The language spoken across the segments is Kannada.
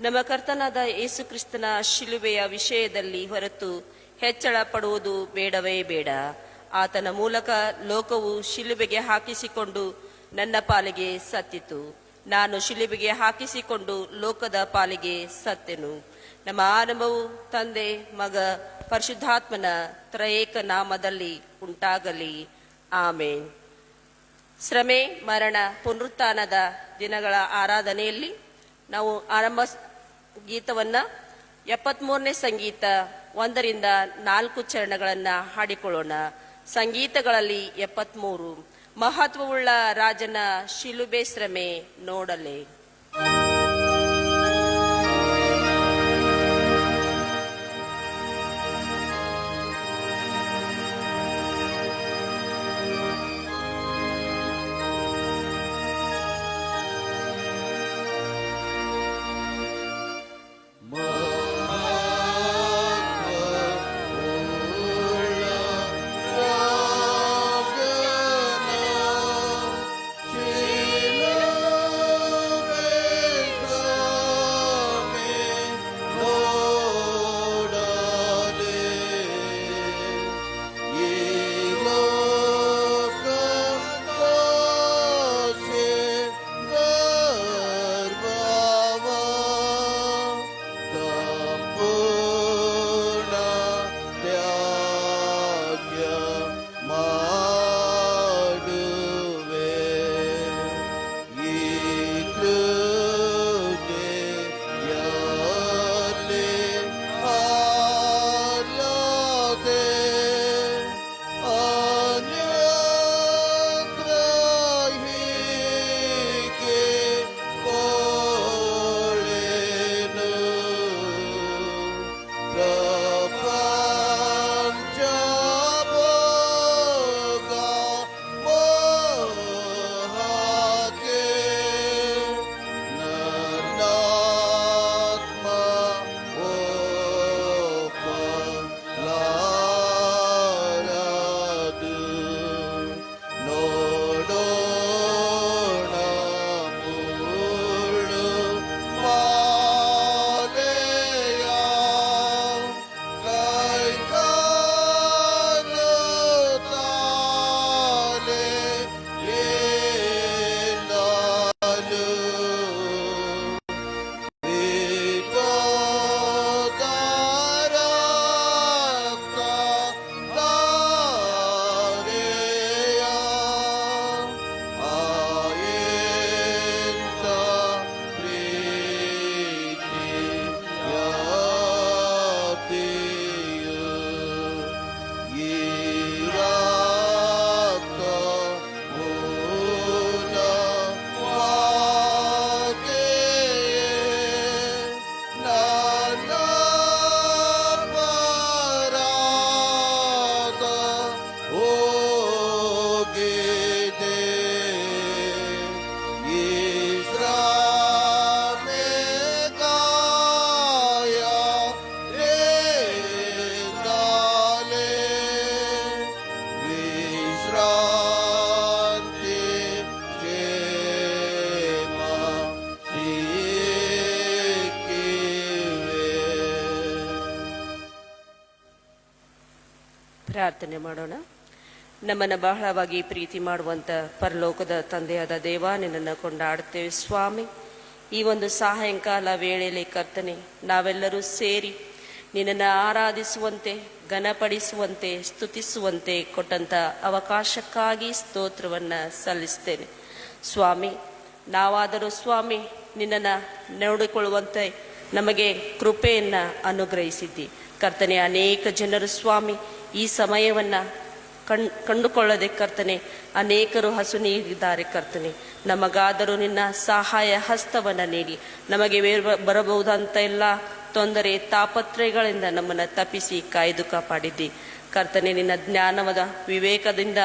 ನಮ್ಮ ಕರ್ತನಾದ ಯೇಸು ಕ್ರಿಸ್ತನ ಶಿಲುಬೆಯ ವಿಷಯದಲ್ಲಿ ಹೊರತು ಹೆಚ್ಚಳ ಪಡುವುದು ಬೇಡವೇ ಬೇಡ. ಆತನ ಮೂಲಕ ಲೋಕವು ಶಿಲುಬೆಗೆ ಹಾಕಿಸಿಕೊಂಡು ನನ್ನ ಪಾಲಿಗೆ ಸತ್ತಿತು. ನಾನು ಶಿಲುಬೆಗೆ ಹಾಕಿಸಿಕೊಂಡು ಲೋಕದ ಪಾಲಿಗೆ ಸತ್ತೆನು. ನಮ್ಮ ಆರಂಭವು ತಂದೆ, ಮಗ, ಪರಿಶುದ್ಧಾತ್ಮನ ತ್ರಯೇಕ ನಾಮದಲ್ಲಿ ಉಂಟಾಗಲಿ. ಆಮೇನ್. ಶ್ರಮೆ, ಮರಣ, ಪುನರುತ್ಥಾನದ ದಿನಗಳ ಆರಾಧನೆಯಲ್ಲಿ ನಾವು ಆರಂಭ ಗೀತವನ್ನ 73ನೇ ಸಂಗೀತ 1ರಿಂದ 4 ಚರಣಗಳನ್ನು ಹಾಡಿಕೊಳ್ಳೋಣ. ಸಂಗೀತಗಳಲ್ಲಿ 73 ಮಹತ್ವವುಳ್ಳ ರಾಜನ ಶಿಲುಬೆ ಶ್ರಮೆ ನೋಡಲೆ. ಪ್ರಾರ್ಥನೆ ಮಾಡೋಣ. ನಮ್ಮನ್ನು ಬಹಳವಾಗಿ ಪ್ರೀತಿ ಮಾಡುವಂಥ ಪರಲೋಕದ ತಂದೆಯಾದ ದೇವ, ನಿನ್ನನ್ನು ಕೊಂಡಾಡುತ್ತೇವೆ ಸ್ವಾಮಿ. ಈ ಒಂದು ಸಾಯಂಕಾಲ ವೇಳೆಯಲ್ಲಿ ಕರ್ತನೆ, ನಾವೆಲ್ಲರೂ ಸೇರಿ ನಿನ್ನನ್ನು ಆರಾಧಿಸುವಂತೆ, ಘನಪಡಿಸುವಂತೆ, ಸ್ತುತಿಸುವಂತೆ ಕೊಟ್ಟಂಥ ಅವಕಾಶಕ್ಕಾಗಿ ಸ್ತೋತ್ರವನ್ನು ಸಲ್ಲಿಸ್ತೇನೆ ಸ್ವಾಮಿ. ನಾವಾದರೂ ಸ್ವಾಮಿ ನಿನ್ನನ್ನು ನೋಡಿಕೊಳ್ಳುವಂತೆ ನಮಗೆ ಕೃಪೆಯನ್ನು ಅನುಗ್ರಹಿಸಿದ್ದಿ ಕರ್ತನೆ. ಅನೇಕ ಜನರು ಸ್ವಾಮಿ ಈ ಸಮಯವನ್ನು ಕಂಡುಕೊಳ್ಳದೆ ಕರ್ತನೆ, ಅನೇಕರು ಹಸು ನೀಡಿದ್ದಾರೆ ಕರ್ತನೆ. ನಮಗಾದರೂ ನಿನ್ನ ಸಹಾಯ ಹಸ್ತವನ್ನು ನೀಡಿ ನಮಗೆ ಬರಬಹುದಂತ ಎಲ್ಲ ತೊಂದರೆ ತಾಪತ್ರಯಗಳಿಂದ ನಮ್ಮನ್ನು ತಪ್ಪಿಸಿ ಕಾಯ್ದು ಕಾಪಾಡಿದ್ದಿ ಕರ್ತನೆ. ನಿನ್ನ ಜ್ಞಾನವಾದ ವಿವೇಕದಿಂದ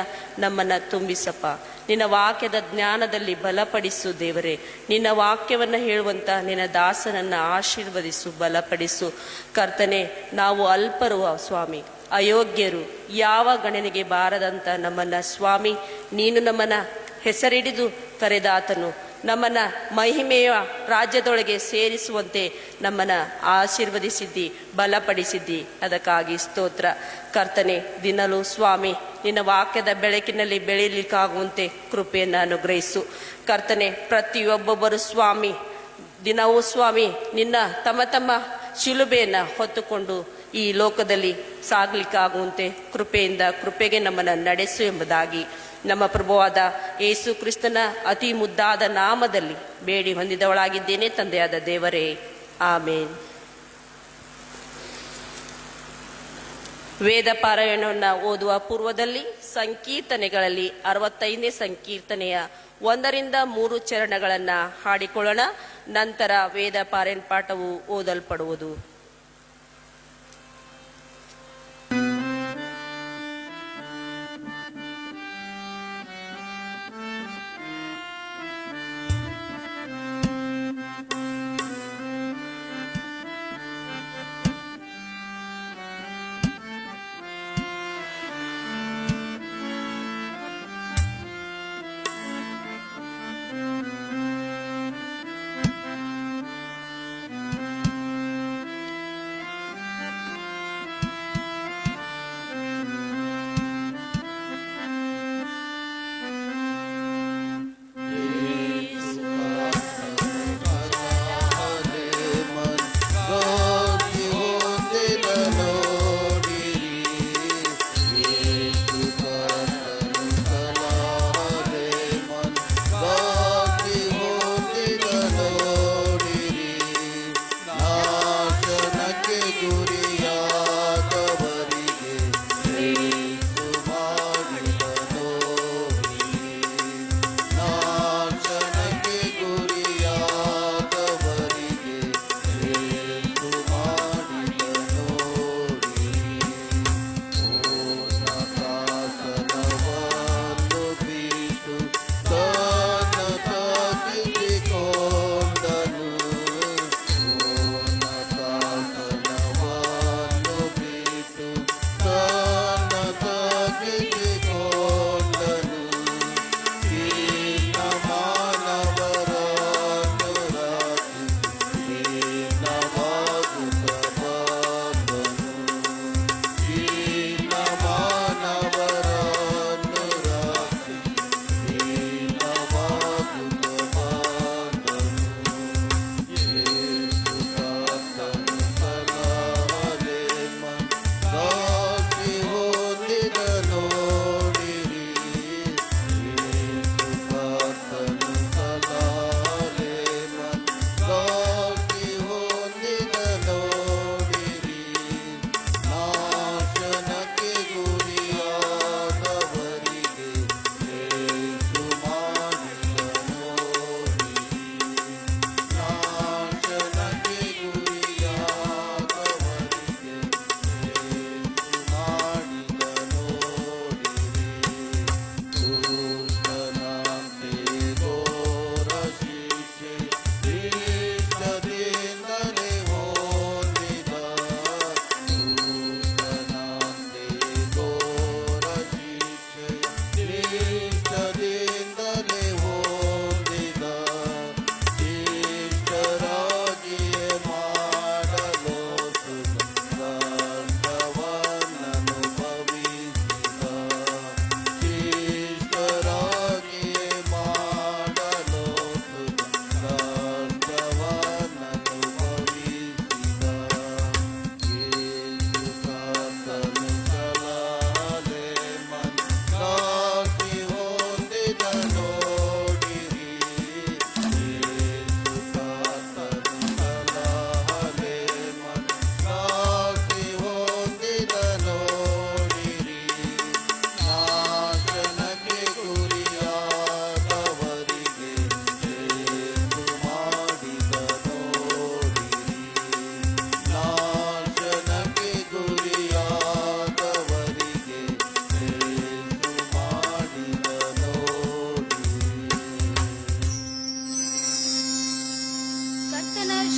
ನಮ್ಮನ್ನು ತುಂಬಿಸಪ್ಪ. ನಿನ್ನ ವಾಕ್ಯದ ಜ್ಞಾನದಲ್ಲಿ ಬಲಪಡಿಸು ದೇವರೇ. ನಿನ್ನ ವಾಕ್ಯವನ್ನು ಹೇಳುವಂಥ ನಿನ್ನ ದಾಸನನ್ನು ಆಶೀರ್ವದಿಸು, ಬಲಪಡಿಸು ಕರ್ತನೆ. ನಾವು ಅಲ್ಪರು ಸ್ವಾಮಿ, ಅಯೋಗ್ಯರು, ಯಾವ ಗಣನೆಗೆ ಬಾರದಂತ ನಮ್ಮನ್ನು ಸ್ವಾಮಿ ನೀನು ನಮ್ಮನ್ನು ಹೆಸರಿಡಿದು ಕರೆದಾತನು. ನಮ್ಮನ್ನ ಮಹಿಮೆಯ ರಾಜ್ಯದೊಳಗೆ ಸೇರಿಸುವಂತೆ ನಮ್ಮನ್ನ ಆಶೀರ್ವದಿಸಿದ್ದಿ, ಬಲಪಡಿಸಿದ್ದಿ. ಅದಕ್ಕಾಗಿ ಸ್ತೋತ್ರ. ಕರ್ತನೆ, ದಿನಲೂ ಸ್ವಾಮಿ ನಿನ್ನ ವಾಕ್ಯದ ಬೆಳಕಿನಲ್ಲಿ ಬೆಳೀಲಿಕ್ಕಾಗುವಂತೆ ಕೃಪೆಯನ್ನು ಅನುಗ್ರಹಿಸು. ಕರ್ತನೆ, ಪ್ರತಿಯೊಬ್ಬೊಬ್ಬರು ಸ್ವಾಮಿ ದಿನವೂ ಸ್ವಾಮಿ ನಿನ್ನ ತಮ್ಮ ತಮ್ಮ ಶಿಲುಬೆಯನ್ನು ಹೊತ್ತುಕೊಂಡು ಈ ಲೋಕದಲ್ಲಿ ಸಾಗಲಿಕ್ಕಾಗುವಂತೆ ಕೃಪೆಗೆ ನಮ್ಮನ್ನು ನಡೆಸು ಎಂಬುದಾಗಿ ನಮ್ಮ ಪ್ರಭುವಾದ ಯೇಸು ಕ್ರಿಸ್ತನ ಅತಿ ಮುದ್ದಾದ ನಾಮದಲ್ಲಿ ಬೇಡಿ ಹೊಂದಿದವಳಾಗಿದ್ದೇನೆ ತಂದೆಯಾದ ದೇವರೇ, ಆಮೇನ್. ವೇದ ಪಾರಾಯಣವನ್ನು ಓದುವ ಪೂರ್ವದಲ್ಲಿ ಸಂಕೀರ್ತನೆಗಳಲ್ಲಿ 65ನೇ ಸಂಕೀರ್ತನೆಯ 1-3 ಚರಣಗಳನ್ನು ಹಾಡಿಕೊಳ್ಳೋಣ. ನಂತರ ವೇದ ಪಾರಾಯಣ ಪಾಠವು ಓದಲ್ಪಡುವುದು.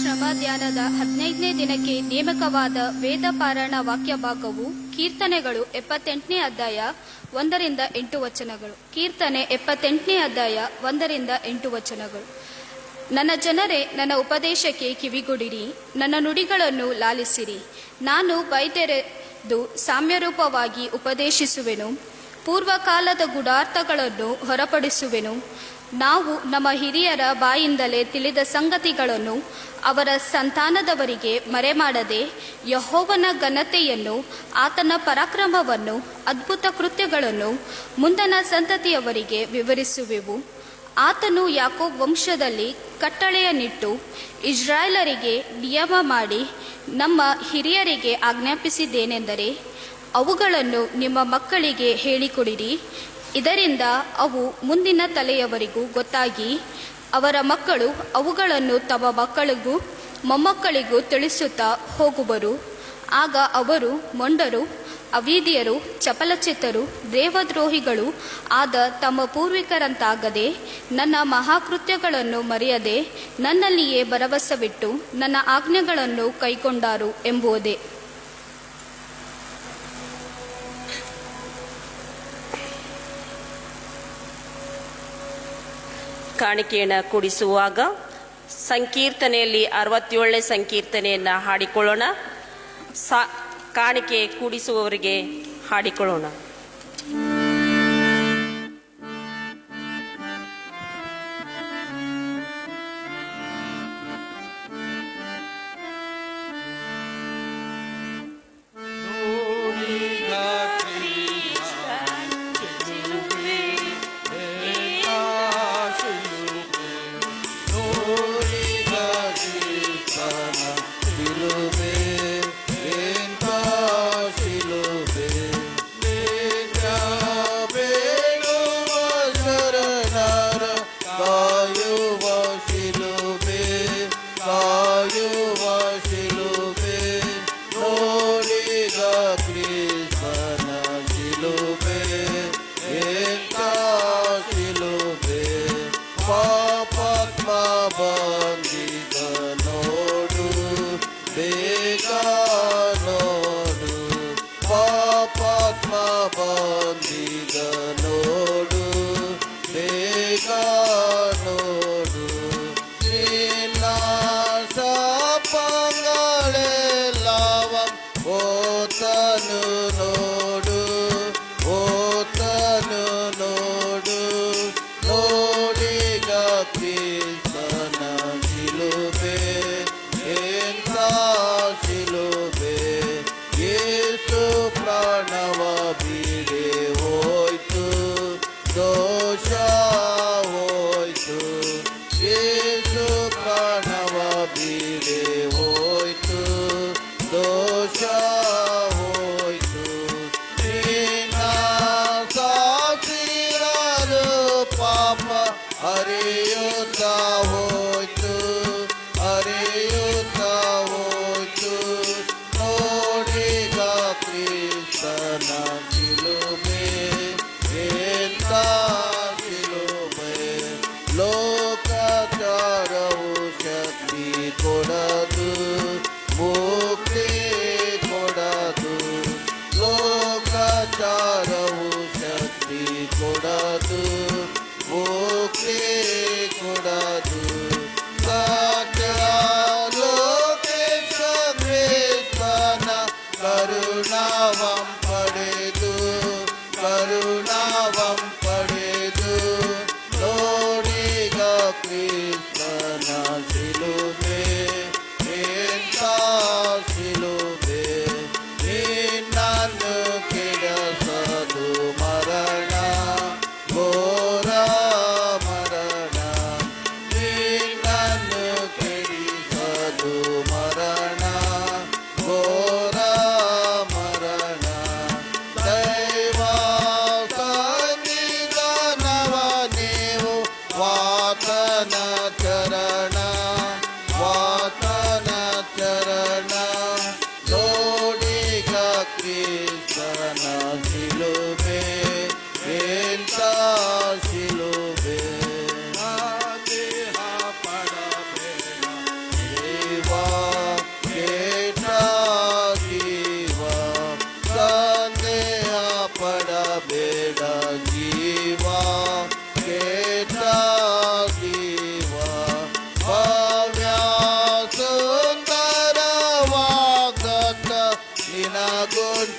ಶ್ರಮ ಧ್ಯಾನದ 15ನೇ ದಿನಕ್ಕೆ ನೇಮಕವಾದ ವೇದ ಪಾರಾಯಣ ವಾಕ್ಯ ಭಾಗವು ಕೀರ್ತನೆಗಳು 78ನೇ ಅಧ್ಯಾಯ 1ರಿಂದ 8 ವಚನಗಳು. ಕೀರ್ತನೆ 78ನೇ ಅಧ್ಯಾಯ 1ರಿಂದ 8 ವಚನಗಳು. ನನ್ನ ಜನರೇ, ನನ್ನ ಉಪದೇಶಕ್ಕೆ ಕಿವಿಗೊಡಿರಿ, ನನ್ನ ನುಡಿಗಳನ್ನು ಲಾಲಿಸಿರಿ. ನಾನು ಬೈದೆರೆದು ಸಾಮ್ಯರೂಪವಾಗಿ ಉಪದೇಶಿಸುವೆನು, ಪೂರ್ವಕಾಲದ ಗೂಢಾರ್ಥಗಳನ್ನು ಹೊರಪಡಿಸುವೆನು. ನಾವು ನಮ್ಮ ಹಿರಿಯರ ಬಾಯಿಂದಲೇ ತಿಳಿದ ಸಂಗತಿಗಳನ್ನು ಅವರ ಸಂತಾನದವರಿಗೆ ಮರೆಮಾಡದೆ ಯೆಹೋವನ ಘನತೆಯನ್ನು, ಆತನ ಪರಾಕ್ರಮವನ್ನು, ಅದ್ಭುತ ಕೃತ್ಯಗಳನ್ನು ಮುಂದಣ ಸಂತತಿಯವರಿಗೆ ವಿವರಿಸುವೆವು. ಆತನು ಯಾಕೋಬ್ ವಂಶದಲ್ಲಿ ಕಟ್ಟಳೆಯನ್ನಿಟ್ಟು ಇಸ್ರಾಯೇಲರಿಗೆ ನಿಯಮ ಮಾಡಿ ನಮ್ಮ ಹಿರಿಯರಿಗೆ ಆಜ್ಞಾಪಿಸಿದ್ದೇನೆಂದರೆ, ಅವುಗಳನ್ನು ನಿಮ್ಮ ಮಕ್ಕಳಿಗೆ ಹೇಳಿಕೊಡಿರಿ. ಇದರಿಂದ ಅವು ಮುಂದಿನ ತಲೆಯವರಿಗೂ ಗೊತ್ತಾಗಿ ಅವರ ಮಕ್ಕಳು ಅವುಗಳನ್ನು ತಮ್ಮ ಮಕ್ಕಳಿಗೂ ಮೊಮ್ಮಕ್ಕಳಿಗೂ ತಿಳಿಸುತ್ತಾ ಹೋಗುವರು. ಆಗ ಅವರು ಮೊಂಡರು, ಅವಿಧಿಯರು, ಚಪಲಚಿತ್ತರು, ದೇವದ್ರೋಹಿಗಳು ಆದ ತಮ್ಮ ಪೂರ್ವಿಕರಂತಾಗದೆ ನನ್ನ ಮಹಾಕೃತ್ಯಗಳನ್ನು ಮರೆಯದೆ ನನ್ನಲ್ಲಿಯೇ ಭರವಸವಿಟ್ಟು ನನ್ನ ಆಜ್ಞೆಗಳನ್ನು ಕೈಕೊಂಡಾರು ಎಂಬುದೇ. ಕಾಣಿಕೆಯನ್ನು ಕೂಡಿಸುವಾಗ ಸಂಕೀರ್ತನೆಯಲ್ಲಿ 67ನೇ ಸಂಕೀರ್ತನೆಯನ್ನು ಹಾಡಿಕೊಳ್ಳೋಣ. ಕಾಣಿಕೆ ಕೂಡಿಸುವವರಿಗೆ ಹಾಡಿಕೊಳ್ಳೋಣ.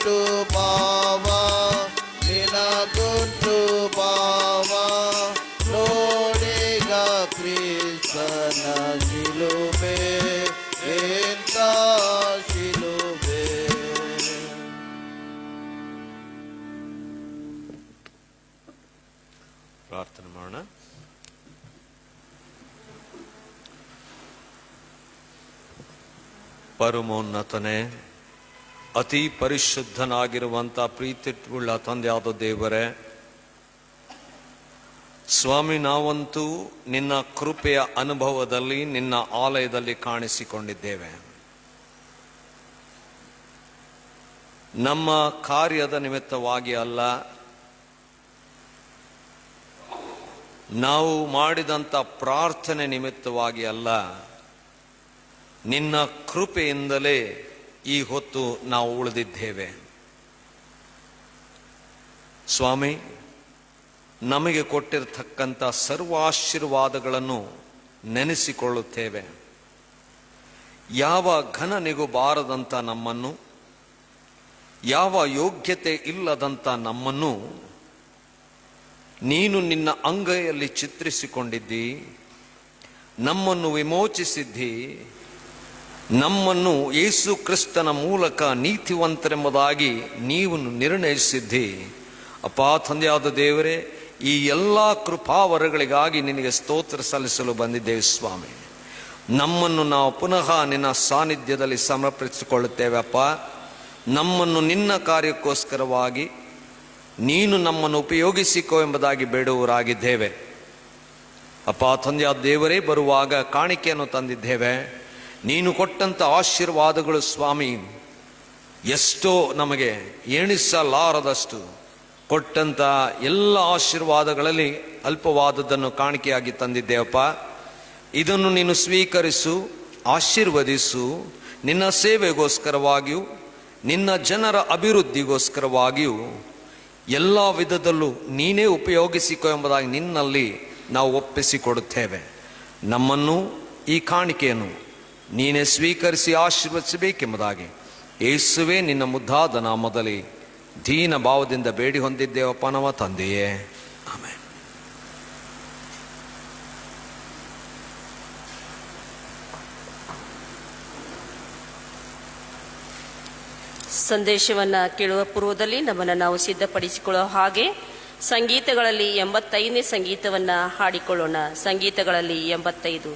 ಕೊಟ್ಟು ಬಾವ ನಿನ ಕೊಟ್ಟು ಬಾವ ನೋಡಿಗ ಕ್ರಿಸ್ತನ ಶಿಲುಬೆ ಎಂತ ಶಿಲುಬೆ. ಪ್ರಾರ್ಥನೆ ಮಾಡೋಣ. ಪರಮೋನ್ನತನೇ, ಅತಿ ಪರಿಶುದ್ಧನಾಗಿರುವಂಥ ಪ್ರೀತಿಯುಳ್ಳ ತಂದೆಯಾದ ದೇವರೇ, ಸ್ವಾಮಿ, ನಾವಂತೂ ನಿನ್ನ ಕೃಪೆಯ ಅನುಭವದಲ್ಲಿ ನಿನ್ನ ಆಲಯದಲ್ಲಿ ಕಾಣಿಸಿಕೊಂಡಿದ್ದೇವೆ. ನಮ್ಮ ಕಾರ್ಯದ ನಿಮಿತ್ತವಾಗಿ ಅಲ್ಲ, ನಾವು ಮಾಡಿದಂಥ ಪ್ರಾರ್ಥನೆ ನಿಮಿತ್ತವಾಗಿ ಅಲ್ಲ, ನಿನ್ನ ಕೃಪೆಯಿಂದಲೇ ಈ ಹೊತ್ತು ನಾವು ಉಳಿದಿದ್ದೇವೆ. ಸ್ವಾಮಿ, ನಮಗೆ ಕೊಟ್ಟಿರತಕ್ಕಂಥ ಸರ್ವ ಆಶೀರ್ವಾದಗಳನ್ನು ನೆನೆಸಿಕೊಳ್ಳುತ್ತೇವೆ. ಯಾವ ಘನನಿಗೂ ಬಾರದಂಥ ನಮ್ಮನ್ನು, ಯಾವ ಯೋಗ್ಯತೆ ಇಲ್ಲದಂಥ ನಮ್ಮನ್ನು ನೀನು ನಿನ್ನ ಅಂಗೈಯಲ್ಲಿ ಚಿತ್ರಿಸಿಕೊಂಡಿದ್ದಿ, ನಮ್ಮನ್ನು ವಿಮೋಚಿಸಿದ್ದಿ, ನಮ್ಮನ್ನು ಯೇಸು ಕ್ರಿಸ್ತನ ಮೂಲಕ ನೀತಿವಂತರೆಂಬುದಾಗಿ ನೀವು ನಿರ್ಣಯಿಸಿದ್ದಿ. ಅಪ್ಪ ತಂದೆಯಾದ ದೇವರೇ, ಈ ಎಲ್ಲ ಕೃಪಾವರಗಳಿಗಾಗಿ ನಿನಗೆ ಸ್ತೋತ್ರ ಸಲ್ಲಿಸಲು ಬಂದಿದ್ದೇವೆ ಸ್ವಾಮಿ. ನಮ್ಮನ್ನು ನಾವು ಪುನಃ ನಿನ್ನ ಸಾನ್ನಿಧ್ಯದಲ್ಲಿ ಸಮರ್ಪಿಸಿಕೊಳ್ಳುತ್ತೇವೆ ಅಪ್ಪ. ನಮ್ಮನ್ನು ನಿನ್ನ ಕಾರ್ಯಕ್ಕೋಸ್ಕರವಾಗಿ ನೀನು ನಮ್ಮನ್ನು ಉಪಯೋಗಿಸಿಕೋ ಎಂಬುದಾಗಿ ಬೇಡುವವರಾಗಿದ್ದೇವೆ ಅಪ್ಪ. ತಂದೆಯಾದ ದೇವರೇ, ಬರುವಾಗ ಕಾಣಿಕೆಯನ್ನು ತಂದಿದ್ದೇವೆ. ನೀನು ಕೊಟ್ಟಂಥ ಆಶೀರ್ವಾದಗಳು ಸ್ವಾಮಿ ಎಷ್ಟೋ, ನಮಗೆ ಎಣಿಸಲಾರದಷ್ಟು ಕೊಟ್ಟಂಥ ಎಲ್ಲ ಆಶೀರ್ವಾದಗಳಲ್ಲಿ ಅಲ್ಪವಾದದ್ದನ್ನು ಕಾಣಿಕೆಯಾಗಿ ತಂದಿದ್ದೇವಪ್ಪ. ಇದನ್ನು ನೀನು ಸ್ವೀಕರಿಸು, ಆಶೀರ್ವದಿಸು. ನಿನ್ನ ಸೇವೆಗೋಸ್ಕರವಾಗಿಯೂ ನಿನ್ನ ಜನರ ಅಭಿವೃದ್ಧಿಗೋಸ್ಕರವಾಗಿಯೂ ಎಲ್ಲ ವಿಧದಲ್ಲೂ ನೀನೇ ಉಪಯೋಗಿಸಿಕೊ ಎಂಬುದಾಗಿ ನಿನ್ನಲ್ಲಿ ನಾವು ಒಪ್ಪಿಸಿಕೊಡುತ್ತೇವೆ. ನಮ್ಮನ್ನು, ಈ ಕಾಣಿಕೆಯನ್ನು ನೀನೇ ಸ್ವೀಕರಿಸಿ ಆಶೀರ್ವದಿಸಬೇಕೆಂಬುದಾಗಿ ಯೇಸುವೇ ನಿನ್ನ ಮುದ್ದಾದ ನಾಮದಲ್ಲಿ ದೀನ ಭಾವದಿಂದ ಬೇಡಿ ಹೊಂದಿದ್ದೇವಪ್ಪ ನಮ್ಮ ತಂದೆಯೇ, ಆಮೆನ್. ಸಂದೇಶವನ್ನು ಕೇಳುವ ಪೂರ್ವದಲ್ಲಿ ನಮ್ಮನ್ನು ನಾವು ಸಿದ್ಧಪಡಿಸಿಕೊಳ್ಳೋ ಹಾಗೆ ಸಂಗೀತಗಳಲ್ಲಿ 85ನೇ ಸಂಗೀತವನ್ನು ಹಾಡಿಕೊಳ್ಳೋಣ. ಸಂಗೀತಗಳಲ್ಲಿ 85.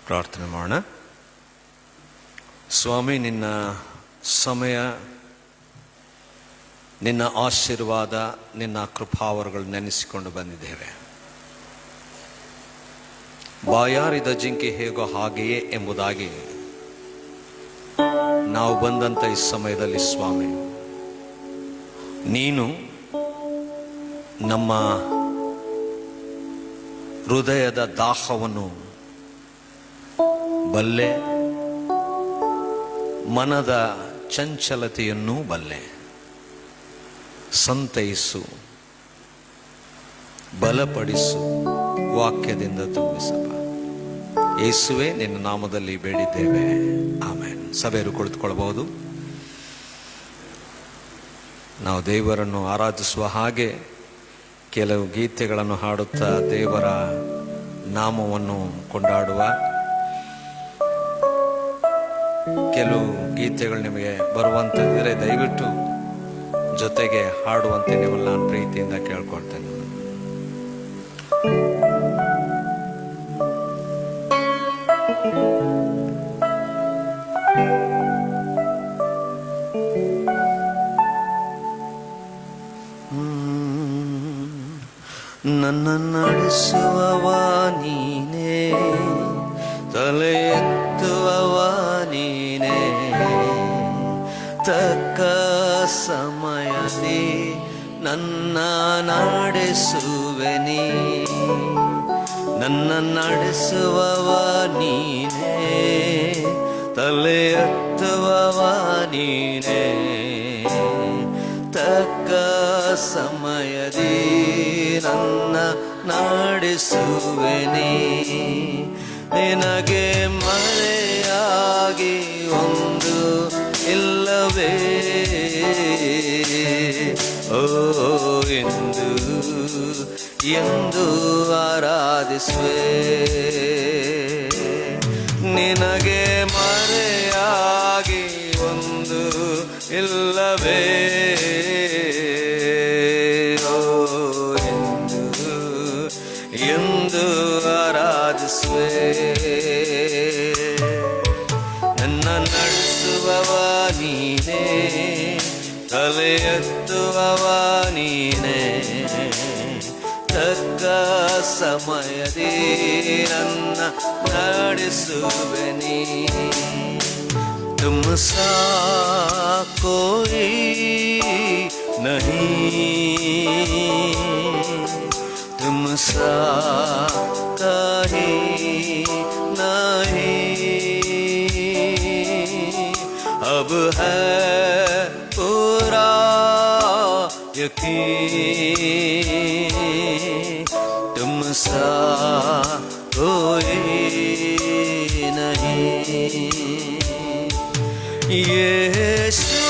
ಪ್ರಾರ್ಥನೆ ಮಾಡೋಣ. ಸ್ವಾಮಿ, ನಿನ್ನ ಸಮಯ, ನಿನ್ನ ಆಶೀರ್ವಾದ, ನಿನ್ನ ಕೃಪಾವರಗಳು ನೆನೆಸಿಕೊಂಡು ಬಂದಿದ್ದೇವೆ. ಬಾಯಾರಿದ ಜಿಂಕೆ ಹೇಗೋ ಹಾಗೆಯೇ ಎಂಬುದಾಗಿ ನಾವು ಬಂದಂಥ ಈ ಸಮಯದಲ್ಲಿ ಸ್ವಾಮಿ, ನೀನು ನಮ್ಮ ಹೃದಯದ ದಾಹವನ್ನು ಬಲ್ಲೆ, ಮನದ ಚಂಚಲತೆಯನ್ನೂ ಬಲ್ಲೆ. ಸಂತೈಸು, ಬಲಪಡಿಸು, ವಾಕ್ಯದಿಂದ ತುಂಬಿಸಪ್ಪ. ಯೇಸುವೆ, ನಿನ್ನ ನಾಮದಲ್ಲಿ ಬೇಡಿದ್ದೇವೆ, ಆಮೆನ್. ಸಭೆಯರು ಕುಳಿತುಕೊಳ್ಳಬಹುದು. ನಾವು ದೇವರನ್ನು ಆರಾಧಿಸುವ ಹಾಗೆ ಕೆಲವು ಗೀತೆಗಳನ್ನು ಹಾಡುತ್ತಾ ದೇವರ ನಾಮವನ್ನು ಕೊಂಡಾಡುವ ಕೆಲವು ಗೀತೆಗಳು ನಿಮಗೆ ಬರುವಂಥದ್ದಿದ್ರೆ ದಯವಿಟ್ಟು ಜೊತೆಗೆ ಹಾಡುವಂತೆ ನಿಮ್ಮಲ್ಲಿ ನಾನು ಪ್ರೀತಿಯಿಂದ ಕೇಳ್ಕೊಳ್ತೇನೆ. ನನ್ನ ನಡೆಸುವವ ನೀನೇ, ತಲೆ ಎತ್ತುವವ ನೀನೇ, ತಕ್ಕ ಸಮಯದಿ ನನ್ನ ನಡೆಸುವೆನಿ. ನನ್ನ ನಡೆಸುವವ ನೀನೇ, ತಲೆ ಎತ್ತುವವ ನೀನೇ, ತಕ್ಕ ಸಮಯದಿ ನನ್ನ ನಡೆಸುವೆನಿ. ನಿನಗೆ ಮರೆಯಾಗಿ ಒಂದು ಇಲ್ಲವೇ ಓ ಎಂದು ಎಂದು ಆರಾಧಿಸುವೆ. ನಿನಗೆ ಮರೆಯಾಗಿ ಒಂದು ಇಲ್ಲವೇ ಓ ಎಂದು ಆರಾಧಿಸುವೆ. ನನ್ನ ನಡೆಸುವವ ನೀನೇ, ತಲೆ ಎತ್ತುವವ ನೀನೇ, ತಕ್ಕ ಸಮಯದಿ ನನ್ನ ನಡೆಸುವೆನಿ. ತುಮ್ ಸಾ ಕೋಯಿ नहीं, तुम सा कहीं नहीं, अब है पूरा यकीन, तुम सा कोई नहीं. यीशु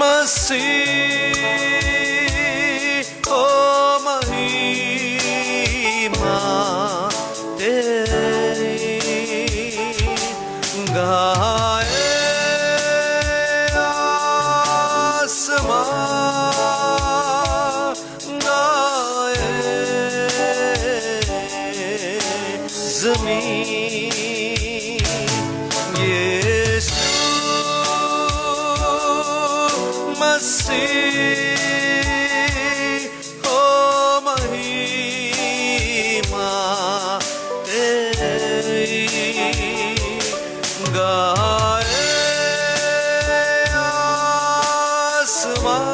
मसीह ओ महिमा तेरी, गाए आसमान, गाए ज़मीन. मसीह ओ महिमा तेरी, गाए आसमान,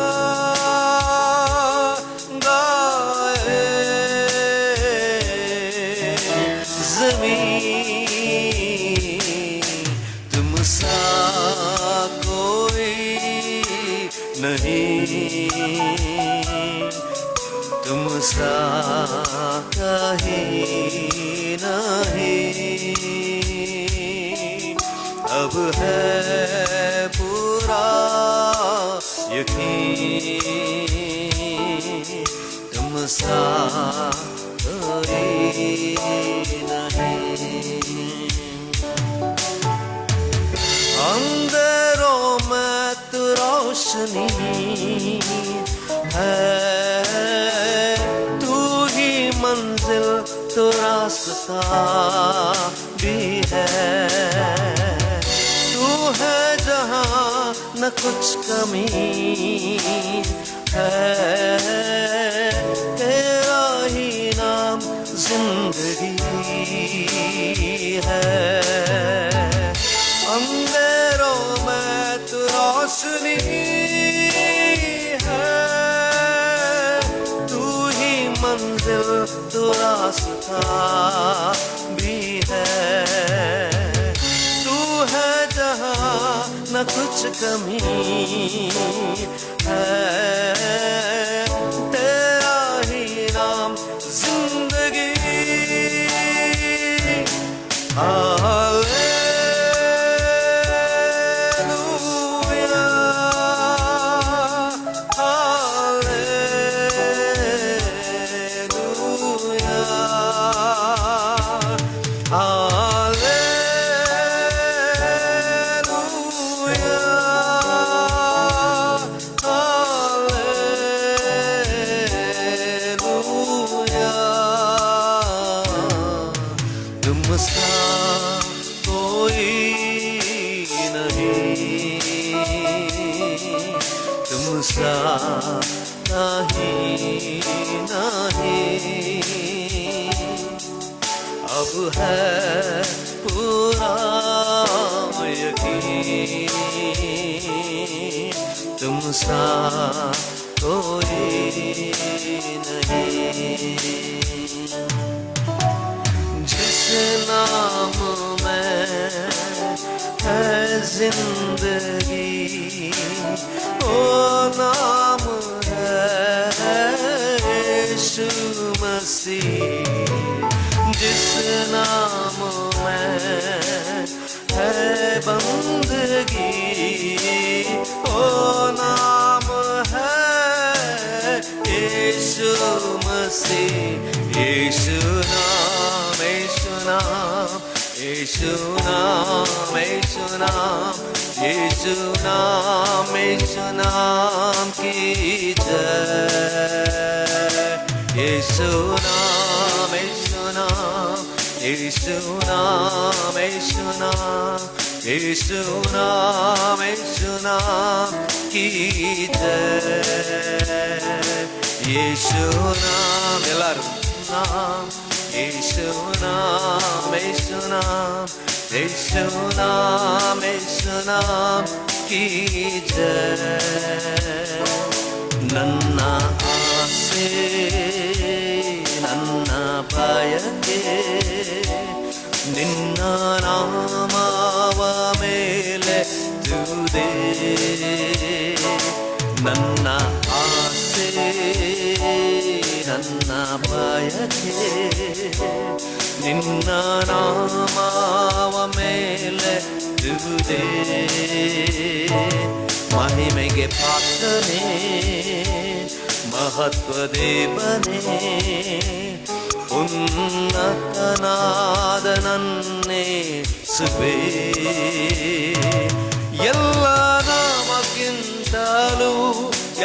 गाए ज़मीन. तुम सा नहीं, तुम सा कहीं नहीं, अब है पूरा यकीन, तुम सा कोई नहीं. अंधेरों में तू रोशनी है, तू ही मंजिल तो रास्ता भी है. तू है जहाँ न कुछ कमी है, तेरा ही नाम जिंदगी है. अंधेरों में तू रोशनी है, तू ही मंजिल तू रास्ता भी है. तू है जहाँ न कुछ कमी है, तेरा ही नाम जिंदगी. नहीं नहीं, अब है पूरा यकीन, तुम सा कोई नहीं। जिस नाम में है जिंदगी, ओ नाम है यीशु मसीह। जिस नाम में है बंदगी, ओ नाम है यीशु मसीह। यीशु नाम, यीशु नाम, यीशु नाम, यीशु नाम, यीशु नाम, यीशु नाम की जय। यीशु नाम, यीशु नाम, यीशु नाम, यीशु नाम, यीशु नाम, यीशु नाम की जय। यीशु नाम, ಎಲ್ಲರೂ नाम, यीशु नाम, यीशु नाम, यीशु नाम, यीशु नाम की जय। ನನ್ನ ಆಸೆ ನನ್ನ ಬಯಕೆ ನಿನ್ನ ನಾಮವ ಮೇಲೆ ತುದೆ, ನನ್ನ ಆಸೆ ನನ್ನ ಬಯಕೆ ನಿನ್ನ ನಾಮವ ಮೇಲೆ ತುದೆ। ಮಹಿಮೆಗೆ ಪಾತ್ರನೇ ಮಹತ್ವ ದೇವನೇ, ಉನ್ನತನಾದ ನನ್ನೇ ಸುಬೇ। ಎಲ್ಲ ನಾಮಕ್ಕಿಂತಲೂ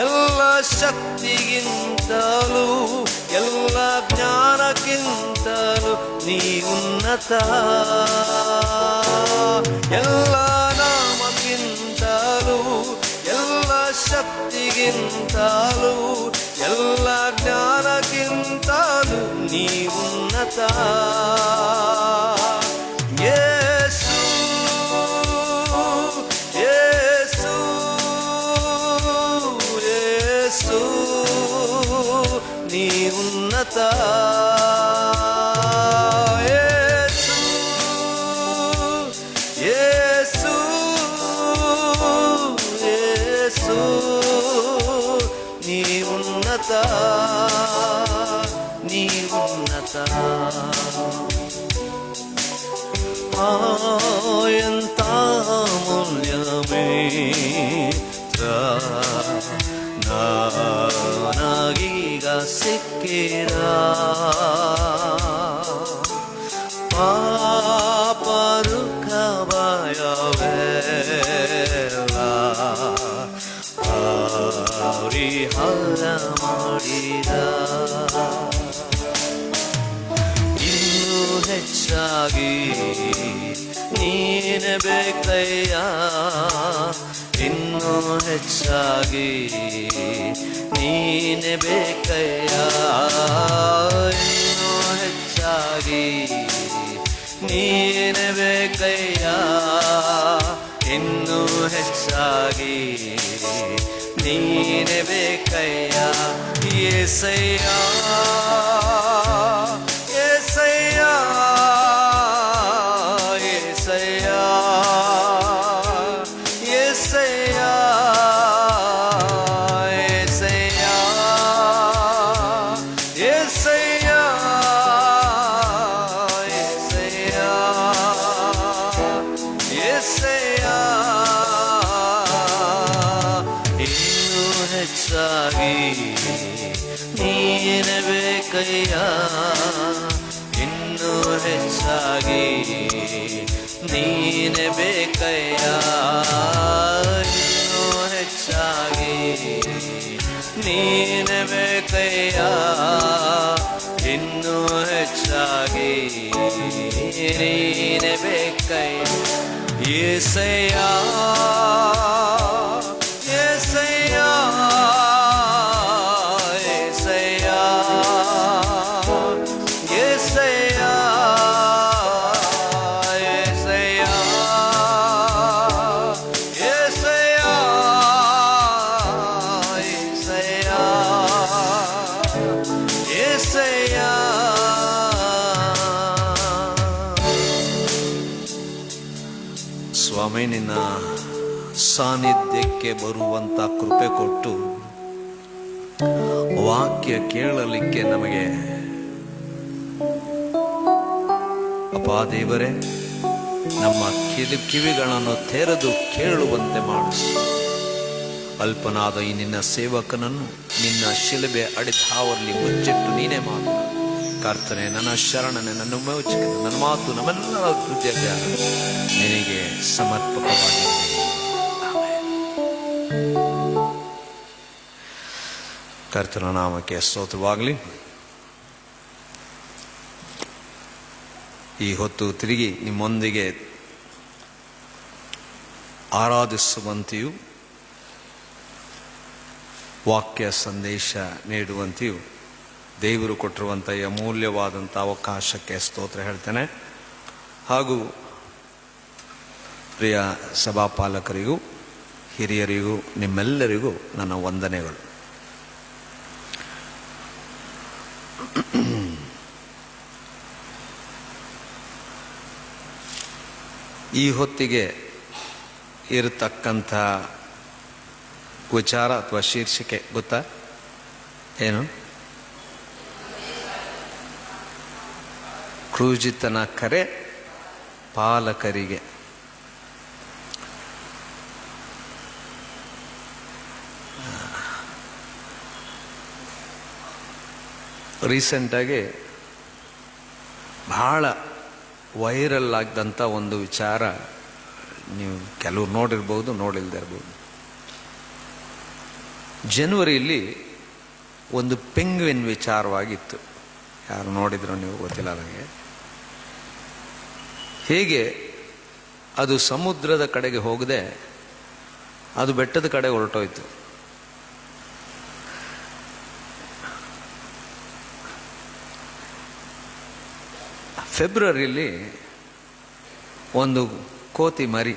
ಎಲ್ಲ ಶಕ್ತಿಗಿಂತಲೂ ಎಲ್ಲ ಜ್ಞಾನಕ್ಕಿಂತಲೂ ನೀ ಉನ್ನತ। ಎಲ್ಲ ನಾಮಕ್ಕಿಂತಲೂ ಎಲ್ಲ ಶಕ್ತಿಗಿಂತಲೂ ಎಲ್ಲ ಜ್ಞಾನಕ್ಕಿಂತಲೂ ನೀ ಉನ್ನತ। ಯೇಸು ಯೇಸು ಯೇಸು ನೀ ಉನ್ನತ। ಯೇಸು ಯೇಸು ಯೇಸು ನೀ ಉನ್ನತ, ನೀ ಉನ್ನತ। ಎಂತ ಮೂಲ್ಯವೇ ನಾನೀಗ ಸಿಕ್ಕಿದ, ಪಾಪರುಕ ಭಯವೆಲ್ಲ ಪರಿಹಾರ ಮಾಡಿದ। ಇನ್ನೂ ಹೆಚ್ಚಾಗಿ ನೀನೆ ಬೇಕಯ್ಯ, ಇನ್ನೂ ಹೆಚ್ಚಾಗಿ ನೀನೆ ಬೇಕಯ್ಯ, ಇನ್ನೂ ಹೆಚ್ಚಾಗಿ ನೀನೆ ಬೇಕಯ್ಯ, ಇನ್ನೂ ಹೆಚ್ಚಾಗಿ ನೀನೆ ಬೇಕಯ್ಯ। యేసయ్య యేసయ్య యేసయ్య యేసయ్య యేసయ్య యేసయ్య యేసయ్య ಇನ್ನೂ ಹೆಚ್ಚಾಗಿ ನೀನೆ ಬೇಕಯ್ಯ, ಇನ್ನೂ ಹೆಚ್ಚಾಗಿ ನೀನೆ ಬೇಕಯ್ಯ, ಇನ್ನೂ ಹೆಚ್ಚಾಗಿ ನೀನೆ ಬೇಕಯ್ಯ, ಇನ್ನೂ ಹೆಚ್ಚಾಗಿ ನೀನೆ ಬೇಕಯ್ಯ। యేసయ్య యేసయ్య ಸ್ವಾಮಿ ನಿನ್ನ ಸಾನ್ನಿಧ್ಯಕ್ಕೆ ಬರುವಂತ ಕೃಪೆ ಕೊಟ್ಟು ವಾಕ್ಯ ಕೇಳಲಿಕ್ಕೆ ನಮಗೆ ಅಪ್ಪ ದೇವರೇ ನಮ್ಮ ಕಿವಿಗಳನ್ನು ತೆರೆದು ಕೇಳುವಂತೆ ಮಾಡಿಸಿ. ಅಲ್ಪನಾದ ಈ ನಿನ್ನ ಸೇವಕನನ್ನು ನಿನ್ನ ಶಿಲುಬೆ ಅಡಿದಾವಲ್ಲಿ ಮುಚ್ಚಿಟ್ಟು ನೀನೇ ಮಾತು. ಕರ್ತನೆ, ನನ್ನ ಶರಣನೆ, ನನ್ನ ಮೋಚಕ, ನನ್ನ ಮಾತು, ನಮ್ಮೆಲ್ಲರ ಹೃದಯ ನಿನಗೆ ಸಮರ್ಪಕವಾಗಿದೆ. ಕರ್ತನ ನಾಮಕ್ಕೆ ಸ್ತೋತ್ರವಾಗಲಿ. ಈ ಹೊತ್ತು ತಿರುಗಿ ನಿಮ್ಮೊಂದಿಗೆ ಆರಾಧಿಸುವಂತೆಯೂ ವಾಕ್ಯ ಸಂದೇಶ ನೀಡುವಂತೆಯೂ ದೇವರು ಕೊಟ್ಟಿರುವಂಥ ಅಮೂಲ್ಯವಾದಂಥ ಅವಕಾಶಕ್ಕೆ ಸ್ತೋತ್ರ ಹೇಳ್ತೇನೆ. ಹಾಗೂ ಪ್ರಿಯ ಸಭಾಪಾಲಕರಿಗೂ ಹಿರಿಯರಿಗೂ ನಿಮ್ಮೆಲ್ಲರಿಗೂ ನನ್ನ ವಂದನೆಗಳು. ಈ ಹೊತ್ತಿಗೆ ಇರತಕ್ಕಂಥ ವಿಚಾರ ಅಥವಾ ಶೀರ್ಷಿಕೆ ಗೊತ್ತಾ? ಏನು? ಕ್ರೂಜಿತನ ಕರೆ ಪಾಲಕರಿಗೆ. ರೀಸೆಂಟಾಗಿ ಬಹಳ ವೈರಲ್ ಆಗಿದಂಥ ಒಂದು ವಿಚಾರ ನೀವು ಕೆಲವ್ರು ನೋಡಿರ್ಬೋದು, ನೋಡಿಲ್ದೇ ಇರ್ಬೋದು. ಜನವರಿಯಲ್ಲಿ ಒಂದು ಪೆಂಗ್ವಿನ್ ವಿಚಾರವಾಗಿತ್ತು. ಯಾರು ನೋಡಿದ್ರು ನೀವು ಗೊತ್ತಿಲ್ಲ ನನಗೆ. ಹೇಗೆ ಅದು ಸಮುದ್ರದ ಕಡೆಗೆ ಹೋಗದೆ ಅದು ಬೆಟ್ಟದ ಕಡೆ ಹೊರಟೋಯ್ತು. ಫೆಬ್ರವರಿಯಲ್ಲಿ ಒಂದು ಕೋತಿ ಮರಿ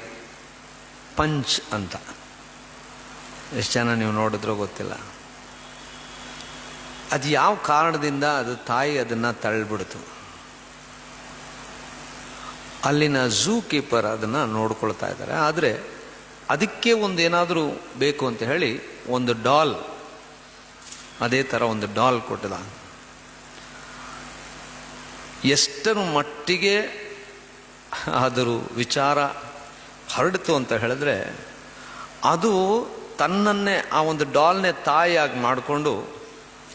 ಪಂಚ್ ಅಂತ, ಎಷ್ಟು ಜನ ನೀವು ನೋಡಿದ್ರೋ ಗೊತ್ತಿಲ್ಲ. ಅದು ಯಾವ ಕಾರಣದಿಂದ ಅದು ತಾಯಿ ಅದನ್ನು ತಳ್ಳಿಬಿಡ್ತು. ಅಲ್ಲಿನ ಝೂ ಕೀಪರ್ ಅದನ್ನು ನೋಡ್ಕೊಳ್ತಾ ಇದ್ದಾರೆ. ಆದರೆ ಅದಕ್ಕೆ ಒಂದು ಏನಾದರೂ ಬೇಕು ಅಂತ ಹೇಳಿ ಒಂದು ಡಾಲ್, ಅದೇ ಥರ ಒಂದು ಡಾಲ್ ಕೊಟ್ಟಿದ. ಎಷ್ಟರ ಮಟ್ಟಿಗೆ ಅದರ ವಿಚಾರ ಹರಡಿತು ಅಂತ ಹೇಳಿದ್ರೆ, ಅದು ತನ್ನನ್ನೇ ಆ ಒಂದು ಡಾಲ್ನೇ ತಾಯಿಯಾಗಿ ಮಾಡಿಕೊಂಡು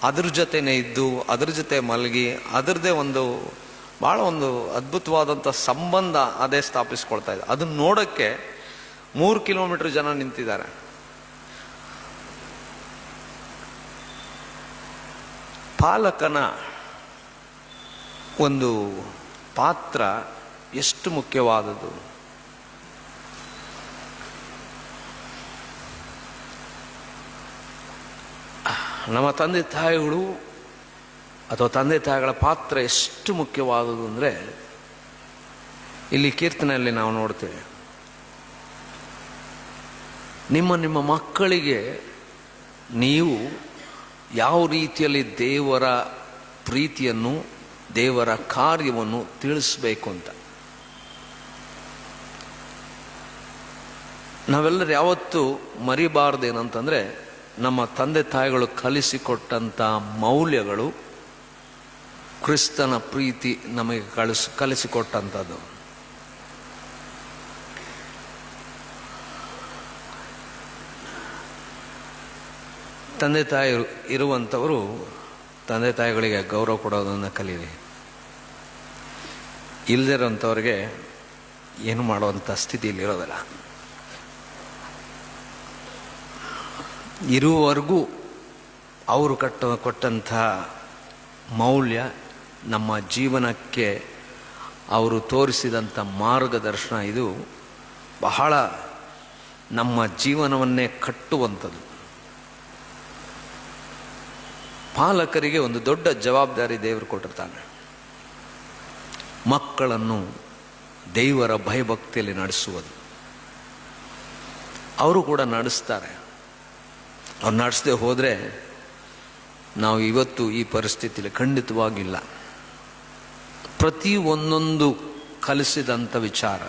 ಅದ್ರ ಜೊತೆನೇ ಇದ್ದು ಅದ್ರ ಜೊತೆ ಮಲಗಿ ಅದರದ್ದೇ ಒಂದು ಭಾಳ ಒಂದು ಅದ್ಭುತವಾದಂಥ ಸಂಬಂಧ ಅದೇ ಸ್ಥಾಪಿಸ್ಕೊಳ್ತಾ ಇದೆ. ಅದನ್ನು ನೋಡೋಕ್ಕೆ 3 ಕಿಲೋಮೀಟರ್ ಜನ ನಿಂತಿದ್ದಾರೆ. ಪಾಲಕನ ಒಂದು ಪಾತ್ರ ಎಷ್ಟು ಮುಖ್ಯವಾದದ್ದು. ನಮ್ಮ ತಂದೆ ತಾಯಿಗಳು ಅಥವಾ ತಂದೆ ತಾಯಿಗಳ ಪಾತ್ರ ಎಷ್ಟು ಮುಖ್ಯವಾದದ್ದು ಅಂದರೆ, ಇಲ್ಲಿ ಕೀರ್ತನೆಯಲ್ಲಿ ನಾವು ನೋಡ್ತೇವೆ, ನಿಮ್ಮ ಮಕ್ಕಳಿಗೆ ನೀವು ಯಾವ ರೀತಿಯಲ್ಲಿ ದೇವರ ಪ್ರೀತಿಯನ್ನು ದೇವರ ಕಾರ್ಯವನ್ನು ತಿಳಿಸ್ಬೇಕು ಅಂತ. ನಾವೆಲ್ಲರೂ ಯಾವತ್ತೂ ಮರಿಬಾರ್ದೇನಂತಂದರೆ, ನಮ್ಮ ತಂದೆ ತಾಯಿಗಳು ಕಲಿಸಿಕೊಟ್ಟಂಥ ಮೌಲ್ಯಗಳು, ಕ್ರಿಸ್ತನ ಪ್ರೀತಿ ನಮಗೆ ಕಲಿಸಿಕೊಟ್ಟಂಥದ್ದು. ತಂದೆ ತಾಯಿ ಇರುವಂಥವರು ತಂದೆ ತಾಯಿಗಳಿಗೆ ಗೌರವ ಕೊಡೋದನ್ನು ಕಲೀರಿ. ಇಲ್ಲದಿರೋಂಥವ್ರಿಗೆ ಏನು ಮಾಡುವಂಥ ಸ್ಥಿತಿಯಲ್ಲಿ ಇರೋದಿಲ್ಲ. ಇರುವವರೆಗೂ ಅವರು ಕೊಟ್ಟಂಥ ಮೌಲ್ಯ, ನಮ್ಮ ಜೀವನಕ್ಕೆ ಅವರು ತೋರಿಸಿದಂಥ ಮಾರ್ಗದರ್ಶನ, ಇದು ಬಹಳ ನಮ್ಮ ಜೀವನವನ್ನೇ ಕಟ್ಟುವಂಥದ್ದು. ಪಾಲಕರಿಗೆ ಒಂದು ದೊಡ್ಡ ಜವಾಬ್ದಾರಿ ದೇವರು ಕೊಟ್ಟಿರ್ತಾನೆ. ಮಕ್ಕಳನ್ನು ದೇವರ ಭಯಭಕ್ತಿಯಲ್ಲಿ ನಡೆಸುವುದು. ಅವರು ಕೂಡ ನಡೆಸ್ತಾರೆ. ಅವ್ರು ನಡೆಸದೆ ಹೋದರೆ ನಾವು ಇವತ್ತು ಈ ಪರಿಸ್ಥಿತಿಯಲ್ಲಿ ಖಂಡಿತವಾಗಿಲ್ಲ. ಪ್ರತಿ ಒಂದೊಂದು ಕಲಿಸಿದಂಥ ವಿಚಾರ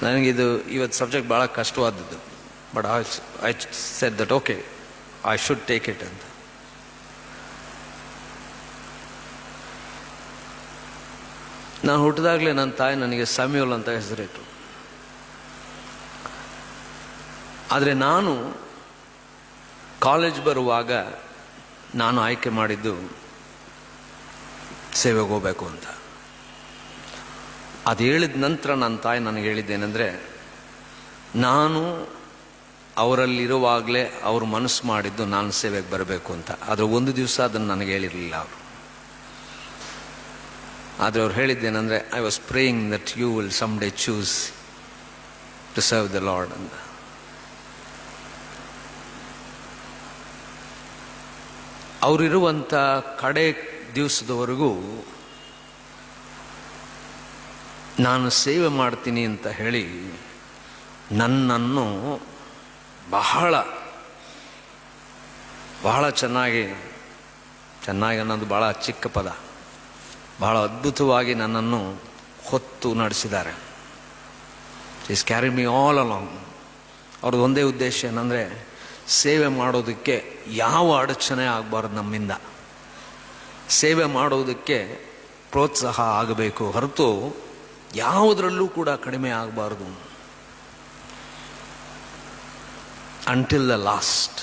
ನನಗಿದು ಇವತ್ತು ಸಬ್ಜೆಕ್ಟ್ ಭಾಳ ಕಷ್ಟವಾದದ್ದು. But I said that okay, I should take it ಅಂತ. ನಾನು ಹುಟ್ಟಿದಾಗಲೇ ನನ್ನ ತಾಯಿ ನನಗೆ ಸ್ಯಾಮ್ಯುಯಲ್ ಅಂತ ಹೆಸರಿಟ್ಟರು. ಆದರೆ ನಾನು ಕಾಲೇಜ್ ಬರುವಾಗ ನಾನು ಆಯ್ಕೆ ಮಾಡಿದ್ದು ಸೇವೆಗೆ ಹೋಗಬೇಕು ಅಂತ. ಅದು ಹೇಳಿದ ನಂತರ ನನ್ನ ತಾಯಿ ನನಗೆ ಹೇಳಿದ್ದೇನೆಂದರೆ, ನಾನು ಅವರಲ್ಲಿರುವಾಗಲೇ ಅವರು ಮನಸ್ಸು ಮಾಡಿದ್ದು ನಾನು ಸೇವೆಗೆ ಬರಬೇಕು ಅಂತ. ಆದರೆ ಒಂದು ದಿವಸ ಅದನ್ನು ನನಗೆ ಹೇಳಿರಲಿಲ್ಲ ಅವರು. ಆದರೆ ಅವ್ರು ಹೇಳಿದ್ದೇನೆಂದರೆ, I was praying that you will some day choose to serve the lord ಅಂತ. ಅವರಿರುವಂಥ ಕಡೆ ದಿವಸದವರೆಗೂ ನಾನು ಸೇವೆ ಮಾಡ್ತೀನಿ ಅಂತ ಹೇಳಿ ನನ್ನನ್ನು ಬಹಳ ಬಹಳ ಚೆನ್ನಾಗಿ ಅನ್ನೋದು ಭಾಳ ಚಿಕ್ಕ ಪದ, ಬಹಳ ಅದ್ಭುತವಾಗಿ ನನ್ನನ್ನು ಹೊತ್ತು ನಡೆಸಿದ್ದಾರೆ. Is carry me all along. ಅವ್ರದ್ದು ಒಂದೇ ಉದ್ದೇಶ ಏನಂದರೆ, ಸೇವೆ ಮಾಡೋದಕ್ಕೆ ಯಾವ ಅಡಚಣೆ ಆಗಬಾರ್ದು, ನಮ್ಮಿಂದ ಸೇವೆ ಮಾಡೋದಕ್ಕೆ ಪ್ರೋತ್ಸಾಹ ಆಗಬೇಕು ಹೊರತು ಯಾವುದರಲ್ಲೂ ಕೂಡ ಕಡಿಮೆ ಆಗಬಾರ್ದು. Until the last.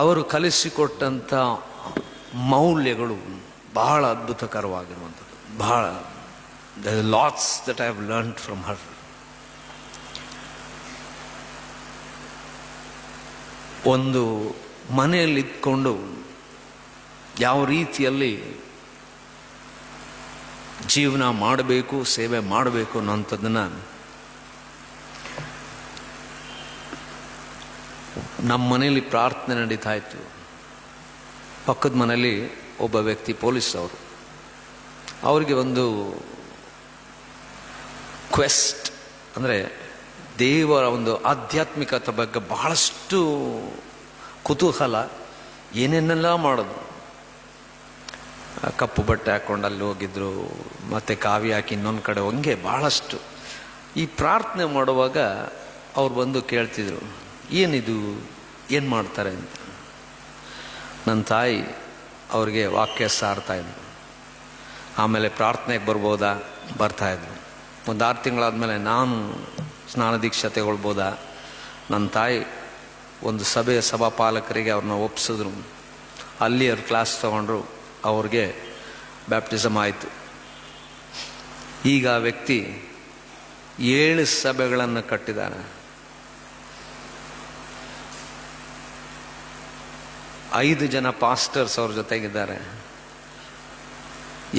ಅವರು ಕಲಿಸಿಕೊಟ್ಟಂಥ ಮೌಲ್ಯಗಳು ಬಹಳ ಅದ್ಭುತಕರವಾಗಿರುವಂಥದ್ದು. ಬಹಳ lots that I have learned from her. ಒಂದು ಮನೆಯಲ್ಲಿ ಇದ್ಕೊಂಡು ಯಾವ ರೀತಿಯಲ್ಲಿ ಜೀವನ ಮಾಡಬೇಕು, ಸೇವೆ ಮಾಡಬೇಕು ಅನ್ನೋಂಥದ್ದನ್ನು ನಮ್ಮ ಮನೆಯಲ್ಲಿ ಪ್ರಾರ್ಥನೆ ನಡೀತಾ ಇತ್ತು. ಪಕ್ಕದ ಮನೆಯಲ್ಲಿ ಒಬ್ಬ ವ್ಯಕ್ತಿ ಪೊಲೀಸ್ ಅವರು, ಅವರಿಗೆ ಒಂದು ಕ್ವೆಸ್ಟ್ ಅಂದರೆ ದೇವರ ಒಂದು ಆಧ್ಯಾತ್ಮಿಕತೆ ಬಗ್ಗೆ ಬಹಳಷ್ಟು ಕುತೂಹಲ. ಏನೇನೆಲ್ಲ ಮಾಡೋದು. ಕಪ್ಪು ಬಟ್ಟೆ ಹಾಕ್ಕೊಂಡು ಅಲ್ಲಿ ಹೋಗಿದ್ರು, ಮತ್ತು ಕಾವಿ ಹಾಕಿ ಇನ್ನೊಂದು ಕಡೆ ಹಂಗೆ ಬಹಳಷ್ಟು. ಈ ಪ್ರಾರ್ಥನೆ ಮಾಡುವಾಗ ಅವ್ರು ಬಂದು ಕೇಳ್ತಿದ್ರು, ಏನಿದು, ಏನು ಮಾಡ್ತಾರೆ ಅಂತ. ನನ್ನ ತಾಯಿ ಅವ್ರಿಗೆ ವಾಕ್ಯ ಸಾರ್ತಾಯಿದ್ರು. ಆಮೇಲೆ ಪ್ರಾರ್ಥನೆಗೆ ಬರ್ಬೋದಾ, ಬರ್ತಾಯಿದ್ರು. ಒಂದು 6 ತಿಂಗಳಾದಮೇಲೆ ನಾನು ಸ್ನಾನ ದೀಕ್ಷೆ ತಗೊಳ್ಬೋದಾ. ನನ್ನ ತಾಯಿ ಒಂದು ಸಭೆಯ ಸಭಾಪಾಲಕರಿಗೆ ಅವ್ರನ್ನ ಒಪ್ಪಿಸಿದ್ರು. ಅಲ್ಲಿ ಅವ್ರು ಕ್ಲಾಸ್ ತಗೊಂಡ್ರು, ಅವ್ರಿಗೆ ಬ್ಯಾಪ್ಟಿಸಮ್ ಆಯಿತು. ಈಗ ಆ ವ್ಯಕ್ತಿ 7 ಸಭೆಗಳನ್ನು ಕಟ್ಟಿದ್ದಾನೆ. 5 ಜನ ಪಾಸ್ಟರ್ಸ್ ಅವ್ರ ಜೊತೆಗಿದ್ದಾರೆ.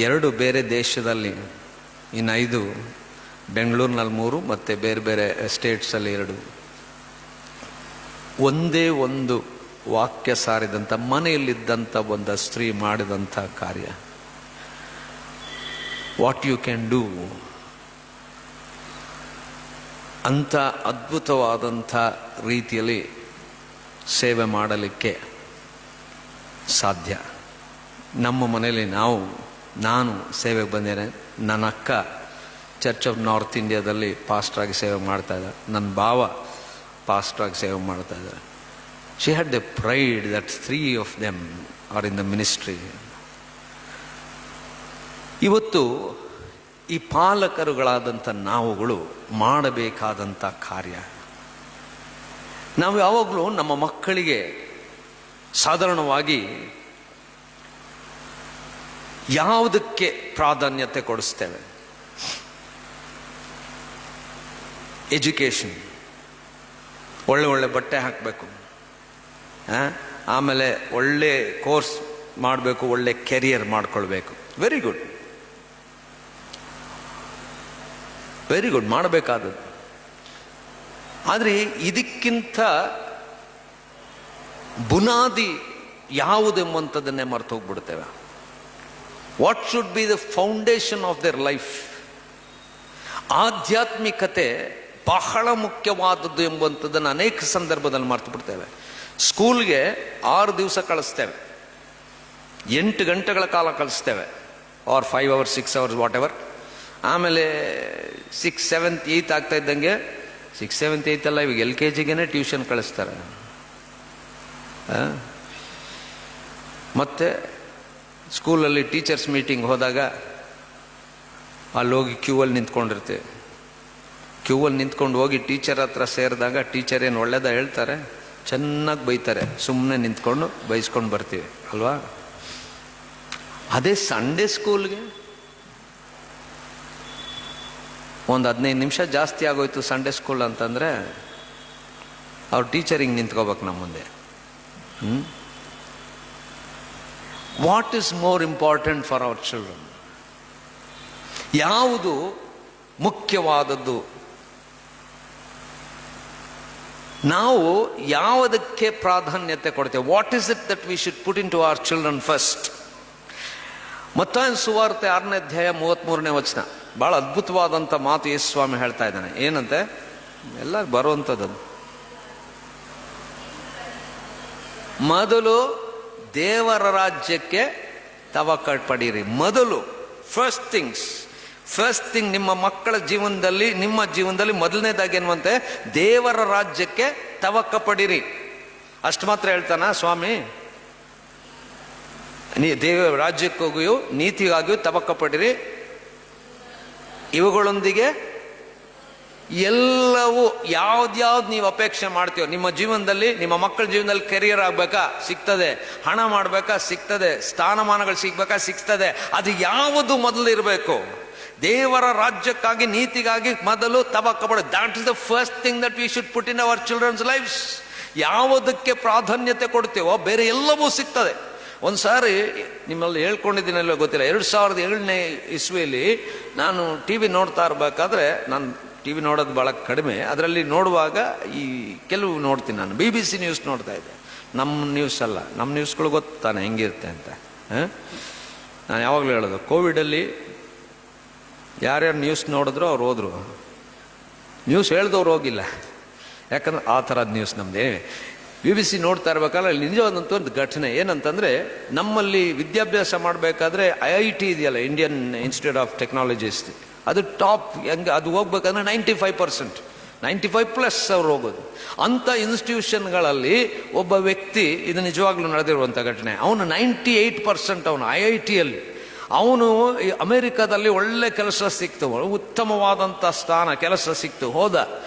2 ಬೇರೆ ದೇಶದಲ್ಲಿ, ಇನ್ನು 5 ಬೆಂಗಳೂರಿನಲ್ಲಿ 3 ಮತ್ತು ಬೇರೆ ಬೇರೆ ಸ್ಟೇಟ್ಸಲ್ಲಿ 2. ಒಂದೇ ಒಂದು ವಾಕ್ಯ ಸಾರಿದಂಥ ಮನೆಯಲ್ಲಿದ್ದಂಥ ಒಂದು ಸ್ತ್ರೀ ಮಾಡಿದಂಥ ಕಾರ್ಯ. ವಾಟ್ ಯು ಕ್ಯಾನ್ ಡೂ ಅಂಥ ಅದ್ಭುತವಾದಂಥ ರೀತಿಯಲ್ಲಿ ಸೇವೆ ಮಾಡಲಿಕ್ಕೆ ಸಾಧ್ಯ. ನಮ್ಮ ಮನೆಯಲ್ಲಿ ನಾನು ಸೇವೆಗೆ ಬಂದೇನೆ. ನನ್ನ ಅಕ್ಕ ಚರ್ಚ್ ಆಫ್ ನಾರ್ತ್ ಇಂಡಿಯಾದಲ್ಲಿ ಪಾಸ್ಟ್ರಾಗಿ ಸೇವೆ ಮಾಡ್ತಾ ಇದ್ದಾರೆ. ನನ್ನ ಭಾವ ಪಾಸ್ಟ್ರಾಗಿ ಸೇವೆ ಮಾಡ್ತಾ ಇದ್ದಾರೆ. She had the pride that 3 of them are in the ministry. ಇವತ್ತು ಈ ಪಾಲಕರುಗಳಾದಂಥ ನಾವುಗಳು ಮಾಡಬೇಕಾದಂಥ ಕಾರ್ಯ, ನಾವು ಯಾವಾಗಲೂ ನಮ್ಮ ಮಕ್ಕಳಿಗೆ ಸಾಧಾರಣವಾಗಿ ಯಾವುದಕ್ಕೆ ಪ್ರಾಧಾನ್ಯತೆ ಕೊಡಿಸ್ತೇವೆ? ಎಜುಕೇಷನ್. ಒಳ್ಳೆ ಬಟ್ಟೆ ಹಾಕಬೇಕು, ಆಮೇಲೆ ಒಳ್ಳೆ ಕೋರ್ಸ್ ಮಾಡಬೇಕು, ಒಳ್ಳೆ ಕೆರಿಯರ್ ಮಾಡ್ಕೊಳ್ಬೇಕು. ವೆರಿ ಗುಡ್, ವೆರಿ ಗುಡ್, ಮಾಡಬೇಕಾದದ್ದು. ಆದರೆ ಇದಕ್ಕಿಂತ ಬುನಾದಿ ಯಾವುದೆಂಬಂಥದ್ದನ್ನೇ ಮರೆತು ಹೋಗ್ಬಿಡ್ತೇವೆ. What should be the foundation of their life? ಆಧ್ಯಾತ್ಮಿಕತೆ ಬಹಳ ಮುಖ್ಯವಾದದ್ದು ಎಂಬಂಥದ್ದನ್ನು ಅನೇಕ ಸಂದರ್ಭದಲ್ಲಿ ಮರೆತು ಬಿಡ್ತೇವೆ. ಸ್ಕೂಲ್ಗೆ 6 ದಿವಸ ಕಳಿಸ್ತೇವೆ, 8 ಗಂಟೆಗಳ ಕಾಲ ಕಳಿಸ್ತೇವೆ. Or 5 hours 6 hours whatever. ಆಮೇಲೆ 6th 7th 8th ಆಗ್ತಾ ಇದ್ದಂಗೆ 6th 7th 8th ಅಲ್ಲ, ಇವಾಗ LKGಗೆ ಟ್ಯೂಷನ್ ಕಳಿಸ್ತಾರೆ. ಮತ್ತು ಸ್ಕೂಲಲ್ಲಿ ಟೀಚರ್ಸ್ ಮೀಟಿಂಗ್ ಹೋದಾಗ ಅಲ್ಲೋಗಿ ಕ್ಯೂವಲ್ಲಿ ನಿಂತ್ಕೊಂಡಿರ್ತೀವಿ. ಕ್ಯೂವಲ್ಲಿ ನಿಂತ್ಕೊಂಡು ಹೋಗಿ ಟೀಚರ್ ಹತ್ರ ಸೇರಿದಾಗ ಟೀಚರ್ ಏನು ಒಳ್ಳೇದ ಹೇಳ್ತಾರೆ, ಚೆನ್ನಾಗಿ ಬೈತಾರೆ, ಸುಮ್ಮನೆ ನಿಂತ್ಕೊಂಡು ಬೈಸ್ಕೊಂಡು ಬರ್ತೀವಿ ಅಲ್ವಾ. ಅದೇ ಸಂಡೇ ಸ್ಕೂಲ್ಗೆ ಒಂದು 15 ನಿಮಿಷ ಜಾಸ್ತಿ ಆಗೋಯ್ತು ಸಂಡೇ ಸ್ಕೂಲ್ ಅಂತಂದರೆ ಅವ್ರ ಟೀಚರಿಂಗ್ ನಿಂತ್ಕೋಬೇಕು ನಮ್ಮ ಮುಂದೆ. What is more important for our children? ಯಾವುದು ಮುಖ್ಯವಾದದ್ದು? ನಾವು ಯಾವುದಕ್ಕೆ ಪ್ರಾಧಾನ್ಯತೆ ಕೊಡ್ತೇವೆ? What is it that we should put into our children first? ಮತ್ತಾಯನ ಸುವಾರ್ತೆ 6ನೇ ಅಧ್ಯಾಯ 33ನೇ ವಚನ, ಭಾಳ ಅದ್ಭುತವಾದಂಥ ಮಾತು ಯೇಸು ಸ್ವಾಮಿ ಹೇಳ್ತಾ ಇದ್ದಾನೆ. ಏನಂತೆ? ಎಲ್ಲ ಬರುವಂಥದ್ದು. ಮೊದಲು ದೇವರ ರಾಜ್ಯಕ್ಕೆ ತವಕ ಪಡೀರಿ. ಮೊದಲು ಫಸ್ಟ್ ಥಿಂಗ್ ನಿಮ್ಮ ಮಕ್ಕಳ ಜೀವನದಲ್ಲಿ, ನಿಮ್ಮ ಜೀವನದಲ್ಲಿ ಮೊದಲನೇದಾಗಿ ಏನ್ವಂತೆ? ದೇವರ ರಾಜ್ಯಕ್ಕೆ ತವಕ ಪಡೀರಿ. ಅಷ್ಟು ಮಾತ್ರ ಹೇಳ್ತಾನ ಸ್ವಾಮಿ? ದೇವರ ರಾಜ್ಯಕ್ಕೋಗಿಯೂ ನೀತಿಗಾಗಿಯೂ ತವಕ ಪಡಿರಿ, ಇವುಗಳೊಂದಿಗೆ ಎಲ್ಲವೂ ಯಾವ್ದ್ಯಾವ್ದು ನೀವು ಅಪೇಕ್ಷೆ ಮಾಡ್ತೀವೋ ನಿಮ್ಮ ಜೀವನದಲ್ಲಿ, ನಿಮ್ಮ ಮಕ್ಕಳ ಜೀವನದಲ್ಲಿ ಕೆರಿಯರ್ ಆಗಬೇಕಾ? ಸಿಗ್ತದೆ. ಹಣ ಮಾಡಬೇಕಾ? ಸಿಗ್ತದೆ. ಸ್ಥಾನಮಾನಗಳು ಸಿಗ್ಬೇಕಾ? ಸಿಗ್ತದೆ. ಅದು ಯಾವುದು ಮೊದಲು ಇರಬೇಕು? ದೇವರ ರಾಜ್ಯಕ್ಕಾಗಿ, ನೀತಿಗಾಗಿ ಮೊದಲು ತವಕ ಪಡ. That is the first thing that we should put in our children's lifes. ಯಾವುದಕ್ಕೆ ಪ್ರಾಧಾನ್ಯತೆ ಕೊಡ್ತೇವೋ ಬೇರೆ ಎಲ್ಲವೂ ಸಿಗ್ತದೆ. ಒಂದು ಸಾರಿ ನಿಮ್ಮಲ್ಲಿ ಹೇಳ್ಕೊಂಡಿದ್ದೀನಲ್ಲೋ ಗೊತ್ತಿಲ್ಲ, 2007ನೇ ಇಸ್ವಿಯಲ್ಲಿ ನಾನು TV ನೋಡ್ತಾ ಇರಬೇಕಾದ್ರೆ, ನಾನು TV ನೋಡೋದು ಭಾಳ ಕಡಿಮೆ, ಅದರಲ್ಲಿ ನೋಡುವಾಗ ಈ ಕೆಲವು ನೋಡ್ತೀನಿ. ನಾನು BBC ನ್ಯೂಸ್ ನೋಡ್ತಾ ಇದ್ದೆ, ನಮ್ಮ ನ್ಯೂಸ್ ಅಲ್ಲ. ನಮ್ಮ ನ್ಯೂಸ್ಗಳು ಗೊತ್ತಾನೆ ಹೆಂಗಿರುತ್ತೆ ಅಂತ. ನಾನು ಯಾವಾಗಲೂ ಹೇಳೋದು, ಕೋವಿಡಲ್ಲಿ ಯಾರ್ಯಾರು ನ್ಯೂಸ್ ನೋಡಿದ್ರು ಅವ್ರು ಹೋದರು, ನ್ಯೂಸ್ ಹೇಳ್ದವ್ರು ಹೋಗಿಲ್ಲ. ಯಾಕಂದ್ರೆ ಆ ಥರದ ನ್ಯೂಸ್ ನಮ್ಮದೇ. BBC ನೋಡ್ತಾ ಇರ್ಬೇಕಾದ್ರೆ ಅಲ್ಲಿ ನಿಜವಾದಂಥ ಒಂದು ಘಟನೆ ಏನಂತಂದರೆ, ನಮ್ಮಲ್ಲಿ ವಿದ್ಯಾಭ್ಯಾಸ ಮಾಡಬೇಕಾದ್ರೆ IIT ಇದೆಯಲ್ಲ, ಇಂಡಿಯನ್ ಇನ್ಸ್ಟಿಟ್ಯೂಟ್ ಆಫ್ ಟೆಕ್ನಾಲಜೀಸ್, ಅದು ಟಾಪ್. ಹೆಂಗೆ ಅದು ಹೋಗ್ಬೇಕಂದ್ರೆ 95%, 95+ ಅವ್ರು ಹೋಗೋದು. ಅಂಥ ಇನ್ಸ್ಟಿಟ್ಯೂಷನ್ಗಳಲ್ಲಿ ಒಬ್ಬ ವ್ಯಕ್ತಿ, ಇದು ನಿಜವಾಗ್ಲೂ ನಡೆದಿರುವಂಥ ಘಟನೆ, ಅವನು 98% ಅವನು IITಯಲ್ಲಿ, ಅವನು ಅಮೆರಿಕಾದಲ್ಲಿ ಒಳ್ಳೆ ಕೆಲಸ ಸಿಕ್ತು, ಉತ್ತಮವಾದಂಥ ಸ್ಥಾನ, ಕೆಲಸ ಸಿಕ್ತು, ಹೋದ.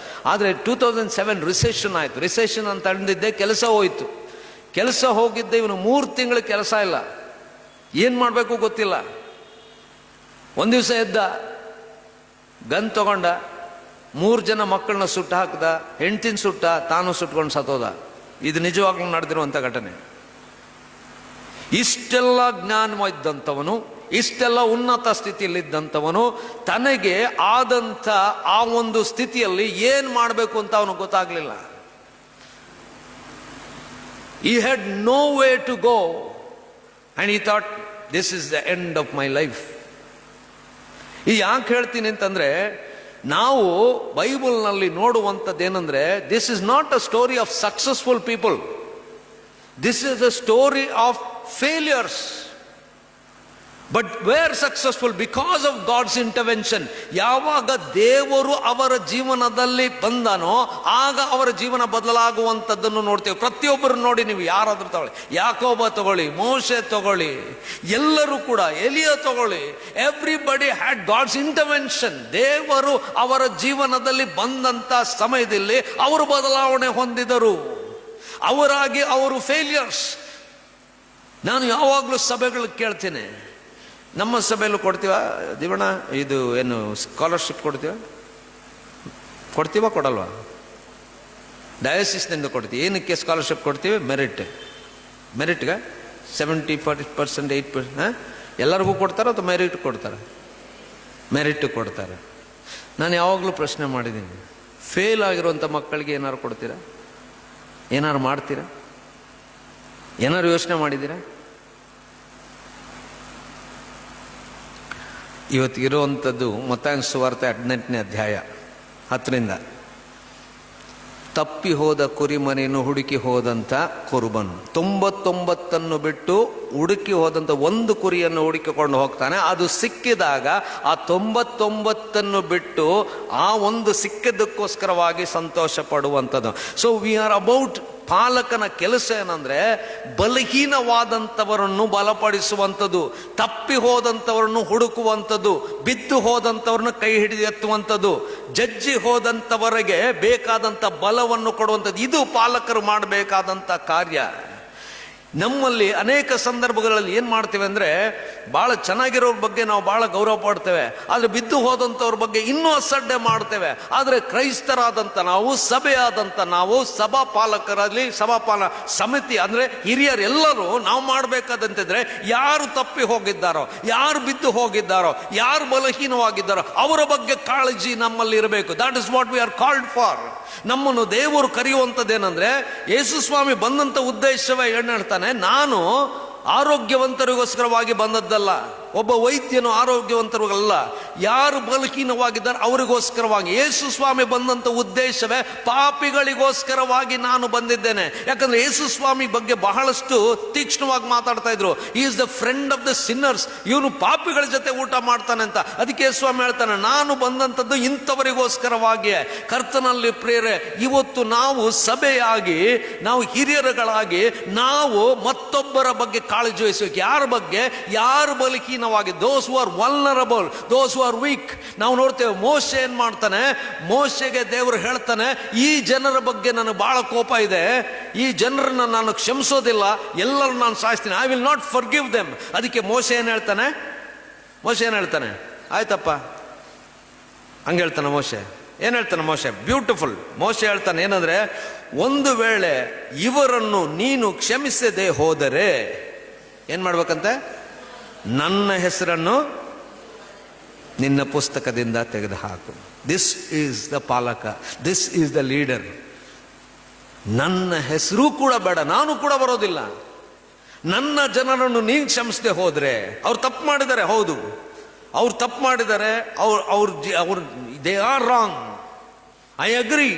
ಆದರೆ 2007 ರಿಸೆಷನ್ ಆಯಿತು. ರಿಸೆಷನ್ ಅಂತ ಅಂದಿದ್ದೆ, ಕೆಲಸ ಹೋಯಿತು. ಕೆಲಸ ಹೋಗಿದ್ದೆ, ಇವನು 3 ತಿಂಗಳು ಕೆಲಸ ಇಲ್ಲ, ಏನು ಮಾಡಬೇಕು ಗೊತ್ತಿಲ್ಲ. ಒಂದು ದಿವಸ ಎದ್ದ, ಗನ್ ತಗೊಂಡ, 3 ಜನ ಮಕ್ಕಳನ್ನ ಸುಟ್ಟು ಹಾಕ್ದ, ಹೆಂಡ್ತಿನ ಸುಟ್ಟ, ತಾನು ಸುಟ್ಕೊಂಡು ಸತ್ತೋದ. ಇದು ನಿಜವಾಗ್ಲೂ ನಡೆದಿರುವಂಥ ಘಟನೆ. ಇಷ್ಟೆಲ್ಲ ಜ್ಞಾನ ಇದ್ದಂಥವನು, ಇಷ್ಟೆಲ್ಲ ಉನ್ನತ ಸ್ಥಿತಿಯಲ್ಲಿದ್ದಂಥವನು, ತನಗೆ ಆದಂಥ ಆ ಒಂದು ಸ್ಥಿತಿಯಲ್ಲಿ ಏನು ಮಾಡಬೇಕು ಅಂತ ಅವನು ಗೊತ್ತಾಗಲಿಲ್ಲ. He had no way to go and he thought, this is the end of my life. ಈ ಯಾಕೆ ಹೇಳ್ತೀನಿ ಅಂತಂದ್ರೆ, ನಾವು ಬೈಬಲ್ನಲ್ಲಿ ನೋಡುವಂಥದ್ದೇನೆಂದ್ರೆ, this is not a story of successful people, this is a story of failures. But were successful because of God's intervention. ಯಾವಾಗ ದೇವರು ಅವರ ಜೀವನದಲ್ಲಿ ಬಂದನೋ ಆಗ ಅವರ ಜೀವನ ಬದಲಾಗುವಂಥದ್ದನ್ನು ನೋಡ್ತೇವೆ. ಪ್ರತಿಯೊಬ್ಬರು ನೋಡಿ, ನೀವು ಯಾರಾದ್ರೂ ತಗೊಳ್ಳಿ, ಯಾಕೋಬ ತಗೊಳ್ಳಿ, ಮೋಶೆ ತಗೊಳ್ಳಿ, ಎಲ್ಲರೂ ಕೂಡ, ಎಲಿಯ ತಗೊಳ್ಳಿ, ಎವ್ರಿಬಡಿ ಹ್ಯಾಡ್ ಗಾಡ್ಸ್ ಇಂಟರ್ವೆನ್ಷನ್. ದೇವರು ಅವರ ಜೀವನದಲ್ಲಿ ಬಂದಂಥ ಸಮಯದಲ್ಲಿ ಅವರು ಬದಲಾವಣೆ ಹೊಂದಿದರು. ಅವರಾಗಿ ಅವರು ಫೇಲ್ಯೂರ್ಸ್. ನಾನು ಯಾವಾಗಲೂ ಸಭೆಗಳು ಕೇಳ್ತೇನೆ, ನಮ್ಮ ಸಭೆಯಲ್ಲೂ ಕೊಡ್ತೀವ ದಿವಣ, ಇದು ಏನು ಸ್ಕಾಲರ್ಶಿಪ್ ಕೊಡ್ತೀವ ಕೊಡಲ್ವಾ? ಡಯಾಸಿಸ್ನಿಂದ ಕೊಡ್ತೀವಿ. ಏನಕ್ಕೆ ಸ್ಕಾಲರ್ಶಿಪ್ ಕೊಡ್ತೀವಿ? ಮೆರಿಟ್ಗೆ 70% 8% ಎಲ್ಲರಿಗೂ ಕೊಡ್ತಾರೆ ಅಥವಾ ಮೆರಿಟ್ ಕೊಡ್ತಾರೆ? ಮೆರಿಟ್ ಕೊಡ್ತಾರೆ. ನಾನು ಯಾವಾಗಲೂ ಪ್ರಶ್ನೆ ಮಾಡಿದ್ದೀನಿ, ಫೇಲ್ ಆಗಿರುವಂಥ ಮಕ್ಕಳಿಗೆ ಏನಾರು ಕೊಡ್ತೀರಾ? ಏನಾರು ಮಾಡ್ತೀರಾ? ಏನಾರು ಯೋಚನೆ ಮಾಡಿದ್ದೀರಾ? ಇವತ್ತಿರುವಂಥದ್ದು ಮತ್ತಾಯನ ಸುವಾರ್ತೆ 18ನೇ ಅಧ್ಯಾಯ 10ರಿಂದ ತಪ್ಪಿ ಹೋದ ಕುರಿಮನೆಯನ್ನು ಹುಡುಕಿ ಹೋದಂಥ ಕುರುಬನ್ 99 ಬಿಟ್ಟು ಹುಡುಕಿ ಹೋದಂಥ ಒಂದು ಕುರಿಯನ್ನು ಹುಡುಕಿಕೊಂಡು ಹೋಗ್ತಾನೆ. ಅದು ಸಿಕ್ಕಿದಾಗ ಆ 99 ಬಿಟ್ಟು ಆ ಒಂದು ಸಿಕ್ಕಿದ್ದಕ್ಕೋಸ್ಕರವಾಗಿ ಸಂತೋಷ ಪಡುವಂಥದ್ದು. ಸೊ ವಿ ಆರ್ ಅಬೌಟ್, ಪಾಲಕನ ಕೆಲಸ ಏನಂದ್ರೆ ಬಲಹೀನವಾದಂಥವರನ್ನು ಬಲಪಡಿಸುವಂಥದ್ದು, ತಪ್ಪಿ ಹೋದಂಥವರನ್ನು ಹುಡುಕುವಂಥದ್ದು, ಬಿದ್ದು ಹೋದಂಥವ್ರನ್ನ ಕೈ ಹಿಡಿದು ಎತ್ತುವಂಥದ್ದು, ಜಜ್ಜಿ ಹೋದಂಥವರಿಗೆ ಬೇಕಾದಂಥ ಬಲವನ್ನು ಕೊಡುವಂಥದ್ದು. ಇದು ಪಾಲಕರು ಮಾಡಬೇಕಾದಂಥ ಕಾರ್ಯ. ನಮ್ಮಲ್ಲಿ ಅನೇಕ ಸಂದರ್ಭಗಳಲ್ಲಿ ಏನು ಮಾಡ್ತೇವೆ ಅಂದರೆ, ಭಾಳ ಚೆನ್ನಾಗಿರೋರ ಬಗ್ಗೆ ನಾವು ಭಾಳ ಗೌರವ ಪಡ್ತೇವೆ, ಆದರೆ ಬಿದ್ದು ಹೋದಂಥವ್ರ ಬಗ್ಗೆ ಇನ್ನೂ ಅಸಡ್ಡೆ ಮಾಡ್ತೇವೆ. ಆದರೆ ಕ್ರೈಸ್ತರಾದಂಥ ನಾವು, ಸಭೆಯಾದಂಥ ನಾವು, ಸಭಾ ಪಾಲಕರಲ್ಲಿ ಸಭಾಪಾಲ ಸಮಿತಿ ಅಂದರೆ ಹಿರಿಯರೆಲ್ಲರೂ ನಾವು ಮಾಡಬೇಕಾದಂತಿದ್ರೆ, ಯಾರು ತಪ್ಪಿ ಹೋಗಿದ್ದಾರೋ, ಯಾರು ಬಿದ್ದು ಹೋಗಿದ್ದಾರೋ, ಯಾರು ಬಲಹೀನವಾಗಿದ್ದಾರೋ ಅವರ ಬಗ್ಗೆ ಕಾಳಜಿ ನಮ್ಮಲ್ಲಿ ಇರಬೇಕು. That is what we are called for. ನಮ್ಮನ್ನು ದೇವರು ಕರೆಯುವಂಥದ್ದೇನೆಂದ್ರೆ, ಯೇಸು ಸ್ವಾಮಿ ಬಂದಂಥ ಉದ್ದೇಶವೇ ಏನು ಹೇಳ್ತಾನೆ, ನಾನು ಆರೋಗ್ಯವಂತರಿಗೋಸ್ಕರವಾಗಿ ಬಂದದ್ದಲ್ಲ, ಒಬ್ಬ ವೈದ್ಯನು ಆರೋಗ್ಯವಂತರಿಗಲ್ಲ, ಯಾರು ಬಲಹೀನವಾಗಿದ್ದಾರೆ ಅವರಿಗೋಸ್ಕರವಾಗಿ. ಯೇಸು ಸ್ವಾಮಿ ಬಂದಂಥ ಉದ್ದೇಶವೇ ಪಾಪಿಗಳಿಗೋಸ್ಕರವಾಗಿ ನಾನು ಬಂದಿದ್ದೇನೆ. ಯಾಕಂದ್ರೆ ಯೇಸು ಸ್ವಾಮಿ ಬಗ್ಗೆ ಬಹಳಷ್ಟು ತೀಕ್ಷ್ಣವಾಗಿ ಮಾತಾಡ್ತಾ ಇದ್ರು. ಈ is the friend of the sinners, ಇವನು ಪಾಪಿಗಳ ಜೊತೆ ಊಟ ಮಾಡ್ತಾನೆ ಅಂತ. ಅದಕ್ಕೆ ಯೇಸು ಸ್ವಾಮಿ ಹೇಳ್ತಾನೆ, ನಾನು ಬಂದಂಥದ್ದು ಇಂಥವರಿಗೋಸ್ಕರವಾಗಿ. ಕರ್ತನಲ್ಲಿ ಪ್ರೇರೆ, ಇವತ್ತು ನಾವು ಸಭೆಯಾಗಿ, ನಾವು ಹಿರಿಯರುಗಳಾಗಿ ನಾವು ಮತ್ತೊಬ್ಬರ ಬಗ್ಗೆ ಕಾಳಜಿ ವಹಿಸಬೇಕು. ಯಾರ ಬಗ್ಗೆ? ಯಾರು ಬಲಹೀನವಾಗಿ, those who are vulnerable, those who are weak. ನಾವು ನೋಡ್ತೇವೆ ಮೋಶೆ ಏನ್ ಮಾಡ್ತಾನೆ, ಮೋಶೆಗೆ ದೇವರು ಹೇಳ್ತಾನೆ, ಈ ಜನರ ಬಗ್ಗೆ ನನಗೆ ಬಹಳ ಕೋಪ ಇದೆ, ಈ ಜನರನ್ನ ನಾನು ಕ್ಷಮಿಸೋದಿಲ್ಲ, ಎಲ್ಲರೂ ನಾನು ಸಾಯಿಸ್ತೀನಿ, I will not forgive them. ಅದಕ್ಕೆ ಮೋಶೆ ಏನ್ ಹೇಳ್ತಾನೆ, ಆಯ್ತಪ್ಪ ಹಂಗೆ ಹೇಳ್ತಾನೆ ಮೋಶೆ. ಏನ್ ಹೇಳ್ತಾನೆ ಮೋಶೆ? ಬ್ಯೂಟಿಫುಲ್. ಮೋಶೆ ಹೇಳ್ತಾನೆ ಏನಂದ್ರೆ, ಒಂದು ವೇಳೆ ಇವರನ್ನು ನೀನು ಕ್ಷಮಿಸದೆ ಹೋದರೆ ಏನ್ ಮಾಡ್ಬೇಕಂತೆ? ನನ್ನ ಹೆಸರನ್ನು ನಿನ್ನ ಪುಸ್ತಕದಿಂದ ತೆಗೆದುಹಾಕು. ದಿಸ್ ಈಸ್ ದ ಪಾಲಕ, ದಿಸ್ ಈಸ್ ದ ಲೀಡರ್. ನನ್ನ ಹೆಸರು ಕೂಡ ಬೇಡ, ನಾನು ಕೂಡ ಬರೋದಿಲ್ಲ. ನನ್ನ ಜನರನ್ನು ನೀನು ಕ್ಷಮಿಸದೆ ಹೋದ್ರೆ, ಅವ್ರು ತಪ್ಪು ಮಾಡಿದ್ದಾರೆ, ಹೌದು ಅವ್ರು ತಪ್ಪು ಮಾಡಿದ್ದಾರೆ, ಅವ್ರು they are wrong, I agree.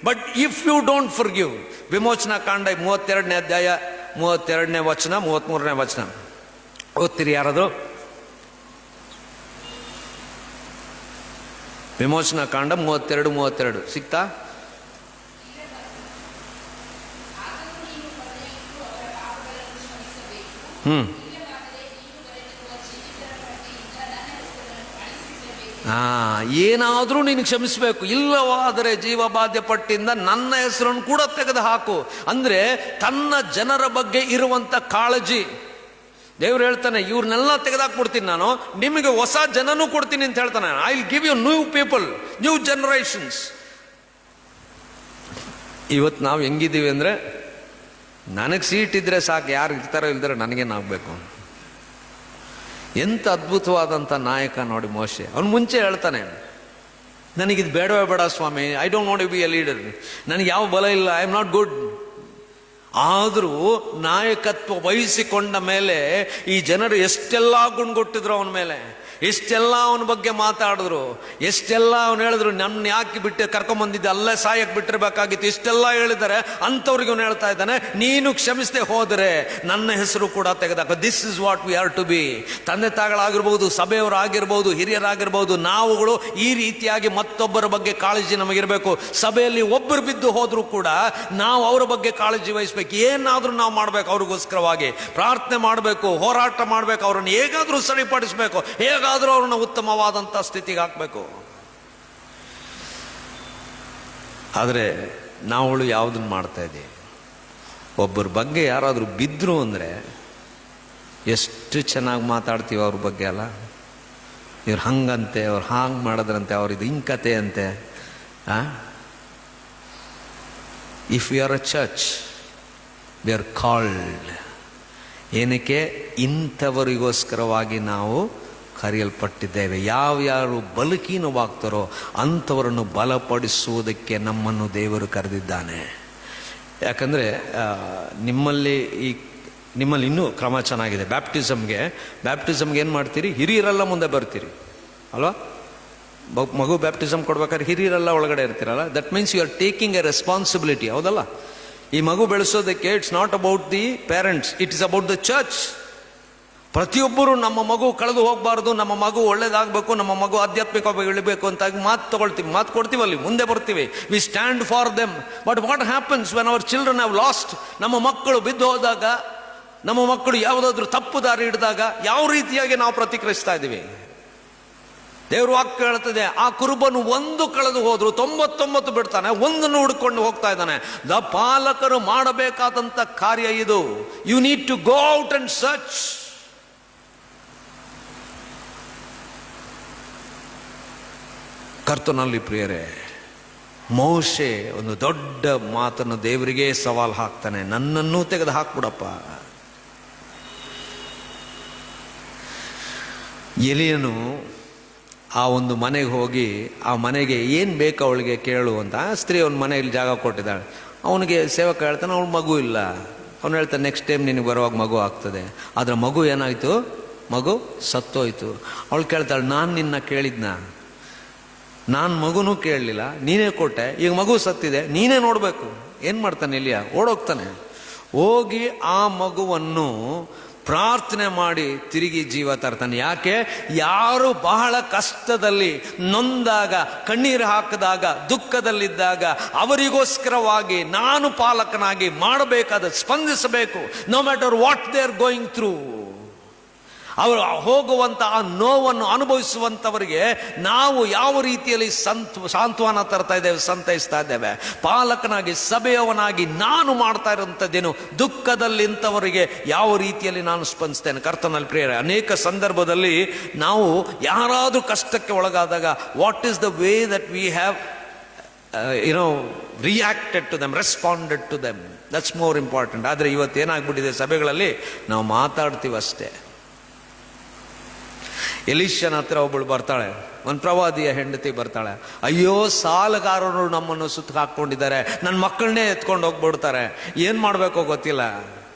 But if you don't forgive, ವಿಮೋಚನಾ ಕಾಂಡ 32ನೇ ಅಧ್ಯಾಯ 32ನೇ ವಚನ 33ನೇ ವಚನ ಓದ್ತೀರಿ ಯಾರಾದ್ರು? ವಿಮೋಚನಾ ಕಾಂಡ 32 ಸಿಕ್ತಾ? ಏನಾದ್ರೂ ನೀನು ಕ್ಷಮಿಸಬೇಕು, ಇಲ್ಲವಾದರೆ ಜೀವಬಾಧ್ಯ ಪಟ್ಟಿಂದ ನನ್ನ ಹೆಸರನ್ನು ಕೂಡ ತೆಗೆದು ಹಾಕು. ಅಂದ್ರೆ ತನ್ನ ಜನರ ಬಗ್ಗೆ ಇರುವಂತ ಕಾಳಜಿ. ದೇವ್ರು ಹೇಳ್ತಾನೆ, ಇವ್ರನ್ನೆಲ್ಲ ತೆಗೆದಾಕ್ಬಿಡ್ತೀನಿ, ನಾನು ನಿಮಗೆ ಹೊಸ ಜನನೂ ಕೊಡ್ತೀನಿ ಅಂತ ಹೇಳ್ತಾನೆ. I will give you new people, new generations. ಇವತ್ತು ನಾವು ಹೆಂಗಿದ್ದೀವಿ ಅಂದ್ರೆ, ನನಗೆ ಸೀಟ್ ಇದ್ರೆ ಸಾಕು, ಯಾರು ಇರ್ತಾರೋ ಇಲ್ದಾರೆ ನನಗೇನಾಗಬೇಕು. ಎಂಥ ಅದ್ಭುತವಾದಂಥ ನಾಯಕ ನೋಡಿ ಮೋಶೆ. ಅವನು ಮುಂಚೆ ಹೇಳ್ತಾನೆ, ನನಗಿದು ಬೇಡವೇ ಬೇಡ ಸ್ವಾಮಿ, I don't want to be a leader, ನನಗೆ ಯಾವ ಬಲ ಇಲ್ಲ, ಐ ಆಮ್ ನಾಟ್ ಗುಡ್. ಆದರೂ ನಾಯಕತ್ವ ವಹಿಸಿಕೊಂಡ ಮೇಲೆ ಈ ಜನರು ಎಷ್ಟೆಲ್ಲ ಗುಣಗೊಟ್ಟಿದ್ರು ಅವನ ಮೇಲೆ, ಎಷ್ಟೆಲ್ಲ ಅವನ ಬಗ್ಗೆ ಮಾತಾಡಿದ್ರು, ಎಷ್ಟೆಲ್ಲ ಅವನು ಹೇಳಿದ್ರು, ನನ್ನ ಯಾಕೆ ಬಿಟ್ಟು ಕರ್ಕೊಂಬಂದಿದ್ದೆ, ಅಲ್ಲೇ ಸಾಯಕ್ಕೆ ಬಿಟ್ಟಿರ್ಬೇಕಾಗಿತ್ತು, ಇಷ್ಟೆಲ್ಲ ಹೇಳಿದ್ದಾರೆ. ಅಂಥವ್ರಿಗೆ ಅವನು ಹೇಳ್ತಾ ಇದ್ದಾನೆ, ನೀನು ಕ್ಷಮಿಸದೆ ಹೋದರೆ ನನ್ನ ಹೆಸರು ಕೂಡ ತೆಗೆದಾಕ. This is what we are to be. ತಂದೆ ತಾಯಿಗಳಾಗಿರ್ಬೋದು, ಸಭೆಯವರಾಗಿರ್ಬೋದು, ಹಿರಿಯರಾಗಿರ್ಬೋದು, ನಾವುಗಳು ಈ ರೀತಿಯಾಗಿ ಮತ್ತೊಬ್ಬರ ಬಗ್ಗೆ ಕಾಳಜಿ ನಮಗಿರಬೇಕು. ಸಭೆಯಲ್ಲಿ ಒಬ್ಬರು ಬಿದ್ದು ಹೋದ್ರೂ ಕೂಡ ನಾವು ಅವರ ಬಗ್ಗೆ ಕಾಳಜಿ ವಹಿಸ್ಬೇಕು. ಏನಾದ್ರೂ ನಾವು ಮಾಡ್ಬೇಕು, ಅವ್ರಿಗೋಸ್ಕರವಾಗಿ ಪ್ರಾರ್ಥನೆ ಮಾಡಬೇಕು, ಹೋರಾಟ ಮಾಡಬೇಕು, ಅವರನ್ನು ಹೇಗಾದ್ರೂ ಸರಿಪಡಿಸಬೇಕು, ಹೇಗಾದ್ರೂ ಅವ್ರನ್ನ ಉತ್ತಮವಾದಂಥ ಸ್ಥಿತಿಗೆ ಹಾಕಬೇಕು. ಆದರೆ ನಾವುಗಳು ಯಾವುದನ್ನು ಮಾಡ್ತಾ ಇದ್ದೀವಿ? ಒಬ್ಬರ ಬಗ್ಗೆ ಯಾರಾದರೂ ಬಿದ್ದರು ಅಂದರೆ ಎಷ್ಟು ಚೆನ್ನಾಗಿ ಮಾತಾಡ್ತೀವಿ ಅವ್ರ ಬಗ್ಗೆ ಅಲ್ಲ. ಇವ್ರು ಹಂಗಂತೆ, ಅವ್ರು ಹಾಂಗೆ ಮಾಡಿದ್ರಂತೆ, ಅವ್ರದ್ದು ಹಿಂಕತೆ ಅಂತೆ. If you are a church, we are called. ಏನಕ್ಕೆ? ಇಂಥವರಿಗೋಸ್ಕರವಾಗಿ ನಾವು ಕರೆಯಲ್ಪಟ್ಟಿದ್ದೇವೆ. ಯಾವ್ಯಾರು ಬಲಹೀನವಾಗ್ತಾರೋ ಅಂಥವರನ್ನು ಬಲಪಡಿಸುವುದಕ್ಕೆ ನಮ್ಮನ್ನು ದೇವರು ಕರೆದಿದ್ದಾನೆ. ಯಾಕಂದರೆ ನಿಮ್ಮಲ್ಲಿ ಇನ್ನೂ ಕ್ರಮ ಚೆನ್ನಾಗಿದೆ. ಬ್ಯಾಪ್ಟಿಸಮ್ಗೆ ಏನು ಮಾಡ್ತೀರಿ? ಹಿರಿಯರೆಲ್ಲ ಮುಂದೆ ಬರ್ತೀರಿ ಅಲ್ವಾ? ಮಗು ಬ್ಯಾಪ್ಟಿಸಮ್ ಕೊಡ್ಬೇಕಾದ್ರೆ ಹಿರಿಯರೆಲ್ಲ ಒಳಗಡೆ ಇರ್ತೀರಲ್ಲ, that means you are taking a responsibility, ಹೌದಲ್ಲ? ಈ ಮಗು ಬೆಳೆಸೋದಕ್ಕೆ it's not about the parents, it is about the church. ಪ್ರತಿಯೊಬ್ಬರು ನಮ್ಮ ಮಗು ಕಳೆದು ಹೋಗಬಾರ್ದು, ನಮ್ಮ ಮಗು ಒಳ್ಳೇದಾಗಬೇಕು, ನಮ್ಮ ಮಗು ಆಧ್ಯಾತ್ಮಿಕವಾಗಿ ಇಳಿಬೇಕು ಅಂತ ಮಾತು ಕೊಡ್ತೀವಲ್ಲಿ, ಮುಂದೆ ಬರ್ತೀವಿ, we stand for them. But what happens when our children have lost? ನಮ್ಮ ಮಕ್ಕಳು ಬಿದ್ದು ಹೋದಾಗ, ನಮ್ಮ ಮಕ್ಕಳು ಯಾವುದಾದ್ರೂ ತಪ್ಪು ದಾರಿ ಹಿಡಿದಾಗ ಯಾವ ರೀತಿಯಾಗಿ ನಾವು ಪ್ರತಿಕ್ರಿಯಿಸ್ತಾ ಇದ್ದೀವಿ? ದೇವರು ವಾಕ್ಯ ಹೇಳ್ತದೆ, ಆ ಕುರುಬನು ಒಂದು ಕಳೆದು ಹೋದ್ರು 99 ಬಿಡ್ತಾನೆ, ಒಂದನ್ನು ಹುಡ್ಕೊಂಡು ಹೋಗ್ತಾ ಇದ್ದಾನೆ. ಪಾಲಕರು ಮಾಡಬೇಕಾದಂತ ಕಾರ್ಯ ಇದು. You need to go out and search. ಕರ್ತನಲ್ಲಿ ಪ್ರಿಯರೇ, ಮೋಶೆ ಒಂದು ದೊಡ್ಡ ಮಾತನ್ನು ದೇವರಿಗೆ ಸವಾಲು ಹಾಕ್ತಾನೆ, ನನ್ನನ್ನೂ ತೆಗೆದು ಹಾಕ್ಬಿಡಪ್ಪ. ಎಲಿಯನು ಆ ಒಂದು ಮನೆಗೆ ಹೋಗಿ, ಆ ಮನೆಗೆ ಏನು ಬೇಕು ಅವಳಿಗೆ ಕೇಳು ಅಂತ, ಆ ಸ್ತ್ರೀ ಅವನ ಮನೆಯಲ್ಲಿ ಜಾಗ ಕೊಟ್ಟಿದ್ದಾಳೆ. ಅವನಿಗೆ ಸೇವಕ ಹೇಳ್ತಾನೆ, ಅವಳು ಮಗು ಇಲ್ಲ. ಅವನು ಹೇಳ್ತಾನೆ, ನೆಕ್ಸ್ಟ್ ಟೈಮ್ ನಿನಗೆ ಬರುವಾಗ ಮಗು ಆಗ್ತದೆ. ಆದರೆ ಮಗು ಏನಾಯಿತು? ಮಗು ಸತ್ತೋಯ್ತು. ಅವಳು ಕೇಳ್ತಾಳೆ, ನಾನು ನಿನ್ನ ಕೇಳಿದ್ನ? ನಾನು ಮಗುನೂ ಕೇಳಲಿಲ್ಲ, ನೀನೇ ಕೊಟ್ಟೆ, ಈಗ ಮಗು ಸತ್ತಿದೆ, ನೀನೇ ನೋಡಬೇಕು. ಏನು ಮಾಡ್ತಾನೆ ಎಲಿಯ? ಓಡೋಗ್ತಾನೆ. ಹೋಗಿ ಆ ಮಗುವನ್ನು ಪ್ರಾರ್ಥನೆ ಮಾಡಿ ತಿರುಗಿ ಜೀವ ತರ್ತಾನೆ. ಯಾಕೆ? ಯಾರು ಬಹಳ ಕಷ್ಟದಲ್ಲಿ ನೊಂದಾಗ, ಕಣ್ಣೀರು ಹಾಕಿದಾಗ, ದುಃಖದಲ್ಲಿದ್ದಾಗ ಅವರಿಗೋಸ್ಕರವಾಗಿ ನಾನು ಪಾಲಕನಾಗಿ ಮಾಡಬೇಕಾದ ಸ್ಪಂದಿಸಬೇಕು. No matter what they are going through. ಅವರು ಹೋಗುವಂಥ ಆ ನೋವನ್ನು ಅನುಭವಿಸುವಂಥವರಿಗೆ ನಾವು ಯಾವ ರೀತಿಯಲ್ಲಿ ಸಾಂತ್ವನ ತರ್ತಾ ಇದ್ದೇವೆ, ಸಂತೈಸ್ತಾ ಇದ್ದೇವೆ. ಪಾಲಕನಾಗಿ, ಸಭೆಯವನಾಗಿ ನಾನು ಮಾಡ್ತಾ ಇರುವಂಥದ್ದೇನು? ದುಃಖದಲ್ಲಿಂಥವರಿಗೆ ಯಾವ ರೀತಿಯಲ್ಲಿ ನಾನು ಸ್ಪಂದಿಸ್ತೇನೆ. ಕರ್ತನಲ್ಲಿ ಪ್ರಿಯರೇ, ಅನೇಕ ಸಂದರ್ಭದಲ್ಲಿ ನಾವು ಯಾರಾದರೂ ಕಷ್ಟಕ್ಕೆ ಒಳಗಾದಾಗ what is the way that we have reacted to them, responded to them, that's more important. ಆದರೆ ಇವತ್ತೇನಾಗ್ಬಿಟ್ಟಿದೆ, ಸಭೆಗಳಲ್ಲಿ ನಾವು ಮಾತಾಡ್ತೀವಿ ಅಷ್ಟೇ. ಎಲೀಷನ ಹತ್ರ ಒಬ್ಬಳು ಬರ್ತಾಳೆ, ಒಂದು ಪ್ರವಾದಿಯ ಹೆಂಡತಿ ಬರ್ತಾಳೆ. ಅಯ್ಯೋ, ಸಾಲಗಾರರು ನಮ್ಮನ್ನು ಸುತ್ತ ಹಾಕ್ಕೊಂಡಿದ್ದಾರೆ, ನನ್ನ ಮಕ್ಕಳನ್ನೇ ಎತ್ಕೊಂಡು ಹೋಗ್ಬಿಡ್ತಾರೆ, ಏನು ಮಾಡಬೇಕೋ ಗೊತ್ತಿಲ್ಲ.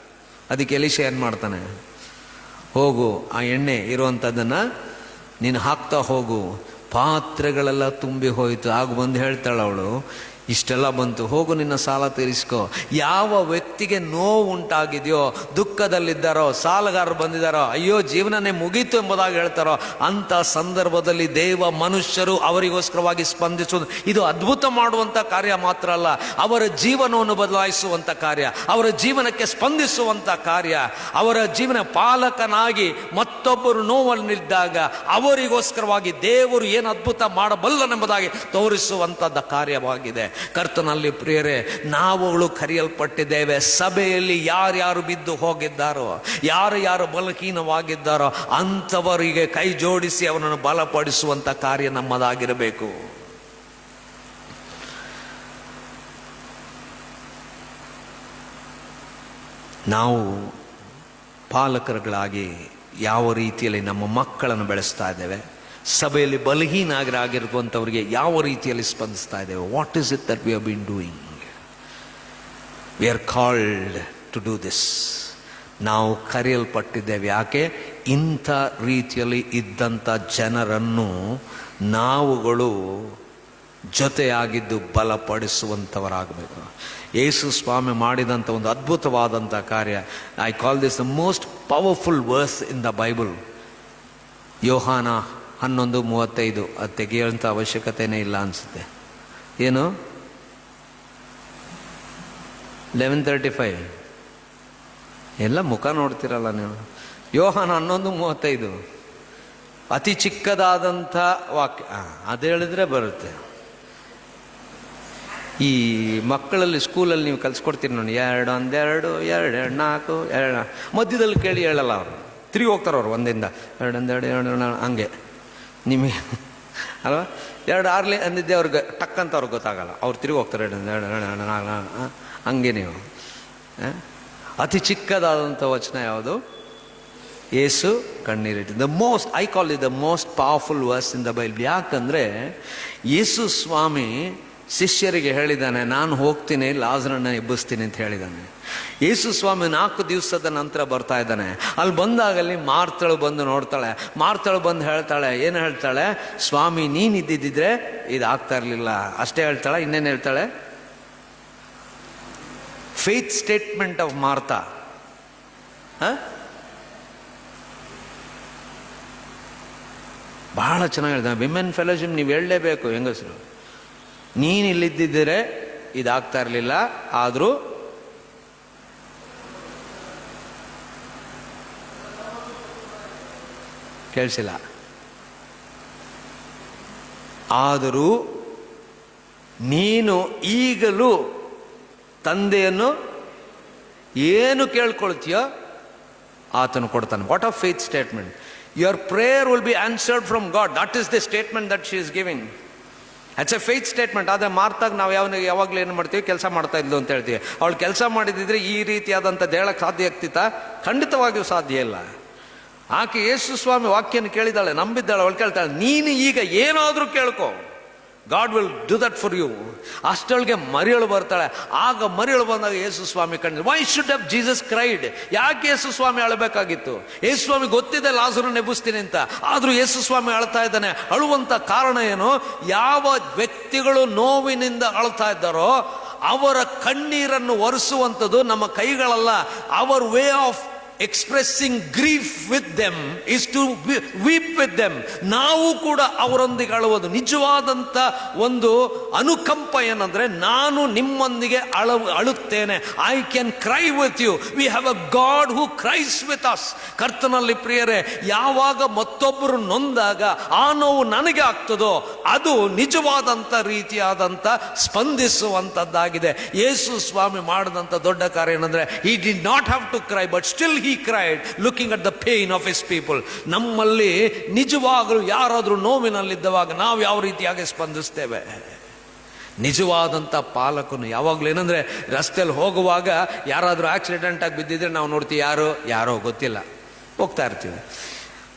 ಅದಕ್ಕೆ ಎಲೀಷ ಏನು ಮಾಡ್ತಾನೆ? ಹೋಗು, ಆ ಎಣ್ಣೆ ಇರುವಂಥದ್ದನ್ನು ನೀನು ಹಾಕ್ತಾ ಹೋಗು, ಪಾತ್ರೆಗಳೆಲ್ಲ ತುಂಬಿ ಹೋಯಿತು. ಆಗ ಬಂದು ಹೇಳ್ತಾಳೆ ಅವಳು, ಇಷ್ಟೆಲ್ಲ ಬಂತು, ಹೋಗು ನಿನ್ನ ಸಾಲ ತೀರಿಸ್ಕೋ. ಯಾವ ವ್ಯಕ್ತಿಗೆ ನೋವು ಉಂಟಾಗಿದೆಯೋ, ದುಃಖದಲ್ಲಿದ್ದಾರೋ, ಸಾಲಗಾರರು ಬಂದಿದ್ದಾರೋ, ಅಯ್ಯೋ ಜೀವನನೇ ಮುಗೀತು ಎಂಬುದಾಗಿ ಹೇಳ್ತಾರೋ, ಅಂಥ ಸಂದರ್ಭದಲ್ಲಿ ದೇವ ಮನುಷ್ಯರು ಅವರಿಗೋಸ್ಕರವಾಗಿ ಸ್ಪಂದಿಸುವುದು ಇದು ಅದ್ಭುತ ಮಾಡುವಂಥ ಕಾರ್ಯ ಮಾತ್ರ ಅಲ್ಲ, ಅವರ ಜೀವನವನ್ನು ಬದಲಾಯಿಸುವಂಥ ಕಾರ್ಯ, ಅವರ ಜೀವನಕ್ಕೆ ಸ್ಪಂದಿಸುವಂಥ ಕಾರ್ಯ. ಅವರ ಜೀವನ ಪಾಲಕನಾಗಿ ಮತ್ತೊಬ್ಬರು ನೋವನ್ನಿದ್ದಾಗ ಅವರಿಗೋಸ್ಕರವಾಗಿ ದೇವರು ಏನು ಅದ್ಭುತ ಮಾಡಬಲ್ಲನೆಂಬುದಾಗಿ ತೋರಿಸುವಂಥದ್ದು ಕಾರ್ಯವಾಗಿದೆ. ಕರ್ತನಲ್ಲಿ ಪ್ರಿಯರೇ, ನಾವುಗಳು ಕರೆಯಲ್ಪಟ್ಟಿದ್ದೇವೆ. ಸಭೆಯಲ್ಲಿ ಯಾರ್ಯಾರು ಬಿದ್ದು ಹೋಗಿದ್ದಾರೋ, ಯಾರು ಬಲಹೀನವಾಗಿದ್ದಾರೋ ಅಂಥವರಿಗೆ ಕೈ ಜೋಡಿಸಿ ಅವನನ್ನು ಬಲಪಡಿಸುವಂಥ ಕಾರ್ಯ ನಮ್ಮದಾಗಿರಬೇಕು. ನಾವು ಪಾಲಕರುಗಳಾಗಿ ಯಾವ ರೀತಿಯಲ್ಲಿ ನಮ್ಮ ಮಕ್ಕಳನ್ನು ಬೆಳೆಸ್ತಾ ಇದ್ದೇವೆ, ಸಭೆಯಲ್ಲಿ ಬಲಹೀನರಾಗಿರುವಂಥವ್ರಿಗೆ ಯಾವ ರೀತಿಯಲ್ಲಿ ಸ್ಪಂದಿಸ್ತಾ ಇದ್ದೇವೆ, what is it that we have been doing? We are called to do this. ನಾವು ಕರೆಯಲ್ಪಟ್ಟಿದ್ದೇವೆ. ಯಾಕೆ? ಇಂಥ ರೀತಿಯಲ್ಲಿ ಇದ್ದಂಥ ಜನರನ್ನು ನಾವುಗಳು ಜೊತೆಯಾಗಿದ್ದು ಬಲಪಡಿಸುವಂಥವರಾಗಬೇಕು. ಯೇಸು ಸ್ವಾಮಿ ಮಾಡಿದಂಥ ಒಂದು ಅದ್ಭುತವಾದಂಥ ಕಾರ್ಯ. I call this the most powerful verse in the Bible. ಯೋಹಾನ 11:35. ಅದು ತೆಗೆಯುವಂಥ ಅವಶ್ಯಕತೆನೇ ಇಲ್ಲ ಅನಿಸುತ್ತೆ. ಏನು 11:35 ಎಲ್ಲ ಮುಖ ನೋಡ್ತಿರಲ್ಲ ನೀವು. ಯೋಹಾನ 11:35 ಅತಿ ಚಿಕ್ಕದಾದಂಥ ವಾಕ್ಯ. ಅದು ಹೇಳಿದ್ರೆ ಬರುತ್ತೆ. ಈ ಮಕ್ಕಳಲ್ಲಿ ಸ್ಕೂಲಲ್ಲಿ ನೀವು ಕಲಿಸ್ಕೊಡ್ತೀರಿ ನೋಡಿ, 2 1 2 2 2 4 2 ಮಧ್ಯದಲ್ಲಿ ಕೇಳಿ ಹೇಳಲ್ಲ ಅವರು, ತಿರುಗಿ ಹೋಗ್ತಾರೆ ಅವರು ಒಂದಿಂದ 2 1 2 2 ಹಂಗೆ. ನಿಮಗೆ ಅಲ್ವಾ 2 6 ಅಂದಿದ್ದೆ ಅವ್ರಿಗೆ ಟಕ್ ಅಂತ ಅವ್ರಿಗೆ ಗೊತ್ತಾಗಲ್ಲ, ಅವ್ರು ತಿರುಗಿ ಹೋಗ್ತಾರೆ 2 2 2 4 ಹಂಗೆ. ನೀವು ಅತಿ ಚಿಕ್ಕದಾದಂಥ ವಚನ ಯಾವುದು? ಯೇಸು ಕಣ್ಣೀರಿಟ್ಟು. The most, I call it the most powerful verse in the Bible. ಯಾಕಂದರೆ ಯೇಸು ಸ್ವಾಮಿ ಶಿಷ್ಯರಿಗೆ ಹೇಳಿದ್ದಾನೆ, ನಾನು ಹೋಗ್ತೀನಿ, ಲಾಜರನ್ನ ಎಬ್ಬಿಸ್ತೀನಿ ಅಂತ ಹೇಳಿದ್ದಾನೆ. ಯೇಸು ಸ್ವಾಮಿ 4 ದಿವಸದ ನಂತರ ಬರ್ತಾ ಇದ್ದಾನೆ. ಅಲ್ಲಿ ಬಂದಾಗಲ್ಲಿ ಮಾರ್ತಳು ಬಂದು ನೋಡ್ತಾಳೆ. ಮಾರ್ತಳು ಬಂದು ಹೇಳ್ತಾಳೆ, ಏನು ಹೇಳ್ತಾಳೆ? ಸ್ವಾಮಿ ನೀನು ಇದ್ದಿದ್ದಿದ್ರೆ ಇದಾಗ್ತಾ ಇರಲಿಲ್ಲ. ಅಷ್ಟೇ ಹೇಳ್ತಾಳೆ. ಇನ್ನೇನು ಹೇಳ್ತಾಳೆ? ಫೇತ್ ಸ್ಟೇಟ್ಮೆಂಟ್ ಆಫ್ ಮಾರ್ತಾ. ಬಹಳ ಚೆನ್ನಾಗಿ ಹೇಳ್ತಾನೆ. ವಿಮೆನ್ ಫೆಲೋಶಿಪ್ ನೀವು ಹೇಳಲೇಬೇಕು ಹೆಂಗಸರು. ನೀನು ಇಲ್ಲಿದ್ದಿದ್ದರೆ ಇದಾಗ್ತಾ ಇರಲಿಲ್ಲ. ಆದರೂ ಕೇಳಿಸಿಲ್ಲ. ಆದರೂ ನೀನು ಈಗಲೂ ತಂದೆಯನ್ನು ಏನು ಕೇಳ್ಕೊಳ್ತೀಯೋ ಆತನು ಕೊಡ್ತಾನೆ. What of faith statement. Your prayer will be answered from god. That is the statement that she is giving. It's A faith statement. ಆದರೆ ಮಾರ್ತಾಗ ನಾವು ಯಾವಾಗಲೂ ಏನು ಮಾಡ್ತೀವಿ? ಕೆಲಸ ಮಾಡ್ತಾ ಇದ್ಲು ಅಂತ ಹೇಳ್ತೀವಿ. ಅವಳು ಕೆಲಸ ಮಾಡಿದಿದ್ರೆ ಈ ರೀತಿಯಾದಂಥದ್ದು ಹೇಳಕ್ಕೆ ಸಾಧ್ಯ ಆಗ್ತಿತ್ತಾ? ಖಂಡಿತವಾಗಿಯೂ ಸಾಧ್ಯ ಇಲ್ಲ. ಆಕೆ ಯೇಸು ಸ್ವಾಮಿ ವಾಕ್ಯನ ಕೇಳಿದಾಳೆ, ನಂಬಿದ್ದಾಳೆ. ಅವಳು ಕೇಳ್ತಾಳೆ, ನೀನು ಈಗ ಏನಾದರೂ ಕೇಳ್ಕೊ, God will do that for you. ಅಷ್ಟೊಳಗೆ ಮರಿಯಳು ಬರ್ತಾಳೆ. ಆಗ ಮರಿಯಳು ಬಂದಾಗ ಯೇಸು ಸ್ವಾಮಿ ಕಂಡು, why should have Jesus cried? ಯಾಕೆ ಯೇಸು ಸ್ವಾಮಿ ಅಳಬೇಕಾಗಿತ್ತು? ಯೇಸು ಸ್ವಾಮಿ ಗೊತ್ತಿದೆ ಲಾಜರನ್ನ ಎಬ್ಬಿಸ್ತೀನಿ ಅಂತ, ಆದರೂ ಯೇಸು ಸ್ವಾಮಿ ಅಳ್ತಾ ಇದ್ದಾನೆ. ಅಳುವಂಥ ಕಾರಣ ಏನು? ಯಾವ ವ್ಯಕ್ತಿಗಳು ನೋವಿನಿಂದ ಅಳ್ತಾ ಇದ್ದಾರೋ ಅವರ ಕಣ್ಣೀರನ್ನು ಒರೆಸುವಂಥದ್ದು ನಮ್ಮ ಕೈಗಳಲ್ಲ. Our way of expressing grief with them is to weep with them. ನಾವು ಕೂಡ ಅವರೊಂದಿಗೆ ಅಳುವುದು. ನಿಜವಾದಂಥ ಒಂದು ಅನುಕಂಪ ಏನಂದ್ರೆ, ನಾನು ನಿಮ್ಮೊಂದಿಗೆ ಅಳುತ್ತೇನೆ. I can cry with you. We have a God who cries with us. ಕರ್ತನಲ್ಲಿ ಪ್ರಿಯರೇ, ಯಾವಾಗ ಮತ್ತೊಬ್ಬರು ನೊಂದಾಗ ಆ ನೋವು ನನಗೆ ಆಗ್ತದೋ ಅದು ನಿಜವಾದಂಥ ರೀತಿಯಾದಂಥ ಸ್ಪಂದಿಸುವಂಥದ್ದಾಗಿದೆ. ಯೇಸು ಸ್ವಾಮಿ ಮಾಡಿದಂಥ ದೊಡ್ಡ ಕಾರ್ಯ ಏನಂದ್ರೆ, he did not have to cry but still he cried looking at the pain of his people. ನಮ್ಮಲ್ಲಿ ನಿಜವಾಗಲೂ ಯಾರಾದರೂ ನೋವಿನಲ್ಲಿದ್ದವಾಗ ನಾವು ಯಾವ ರೀತಿಯಾಗಿ ಸ್ಪಂದಿಸ್ತೇವೆ? ನಿಜವಾದಂಥ ಪಾಲಕನು ಯಾವಾಗಲೂ ಏನಂದ್ರೆ, ರಸ್ತೆಯಲ್ಲಿ ಹೋಗುವಾಗ ಯಾರಾದರೂ ಆಕ್ಸಿಡೆಂಟ್ ಆಗಿ ಬಿದ್ದಿದ್ರೆ ನಾವು ನೋಡ್ತೀವಿ, ಯಾರೋ ಗೊತ್ತಿಲ್ಲ, ಹೋಗ್ತಾ ಇರ್ತೀವಿ.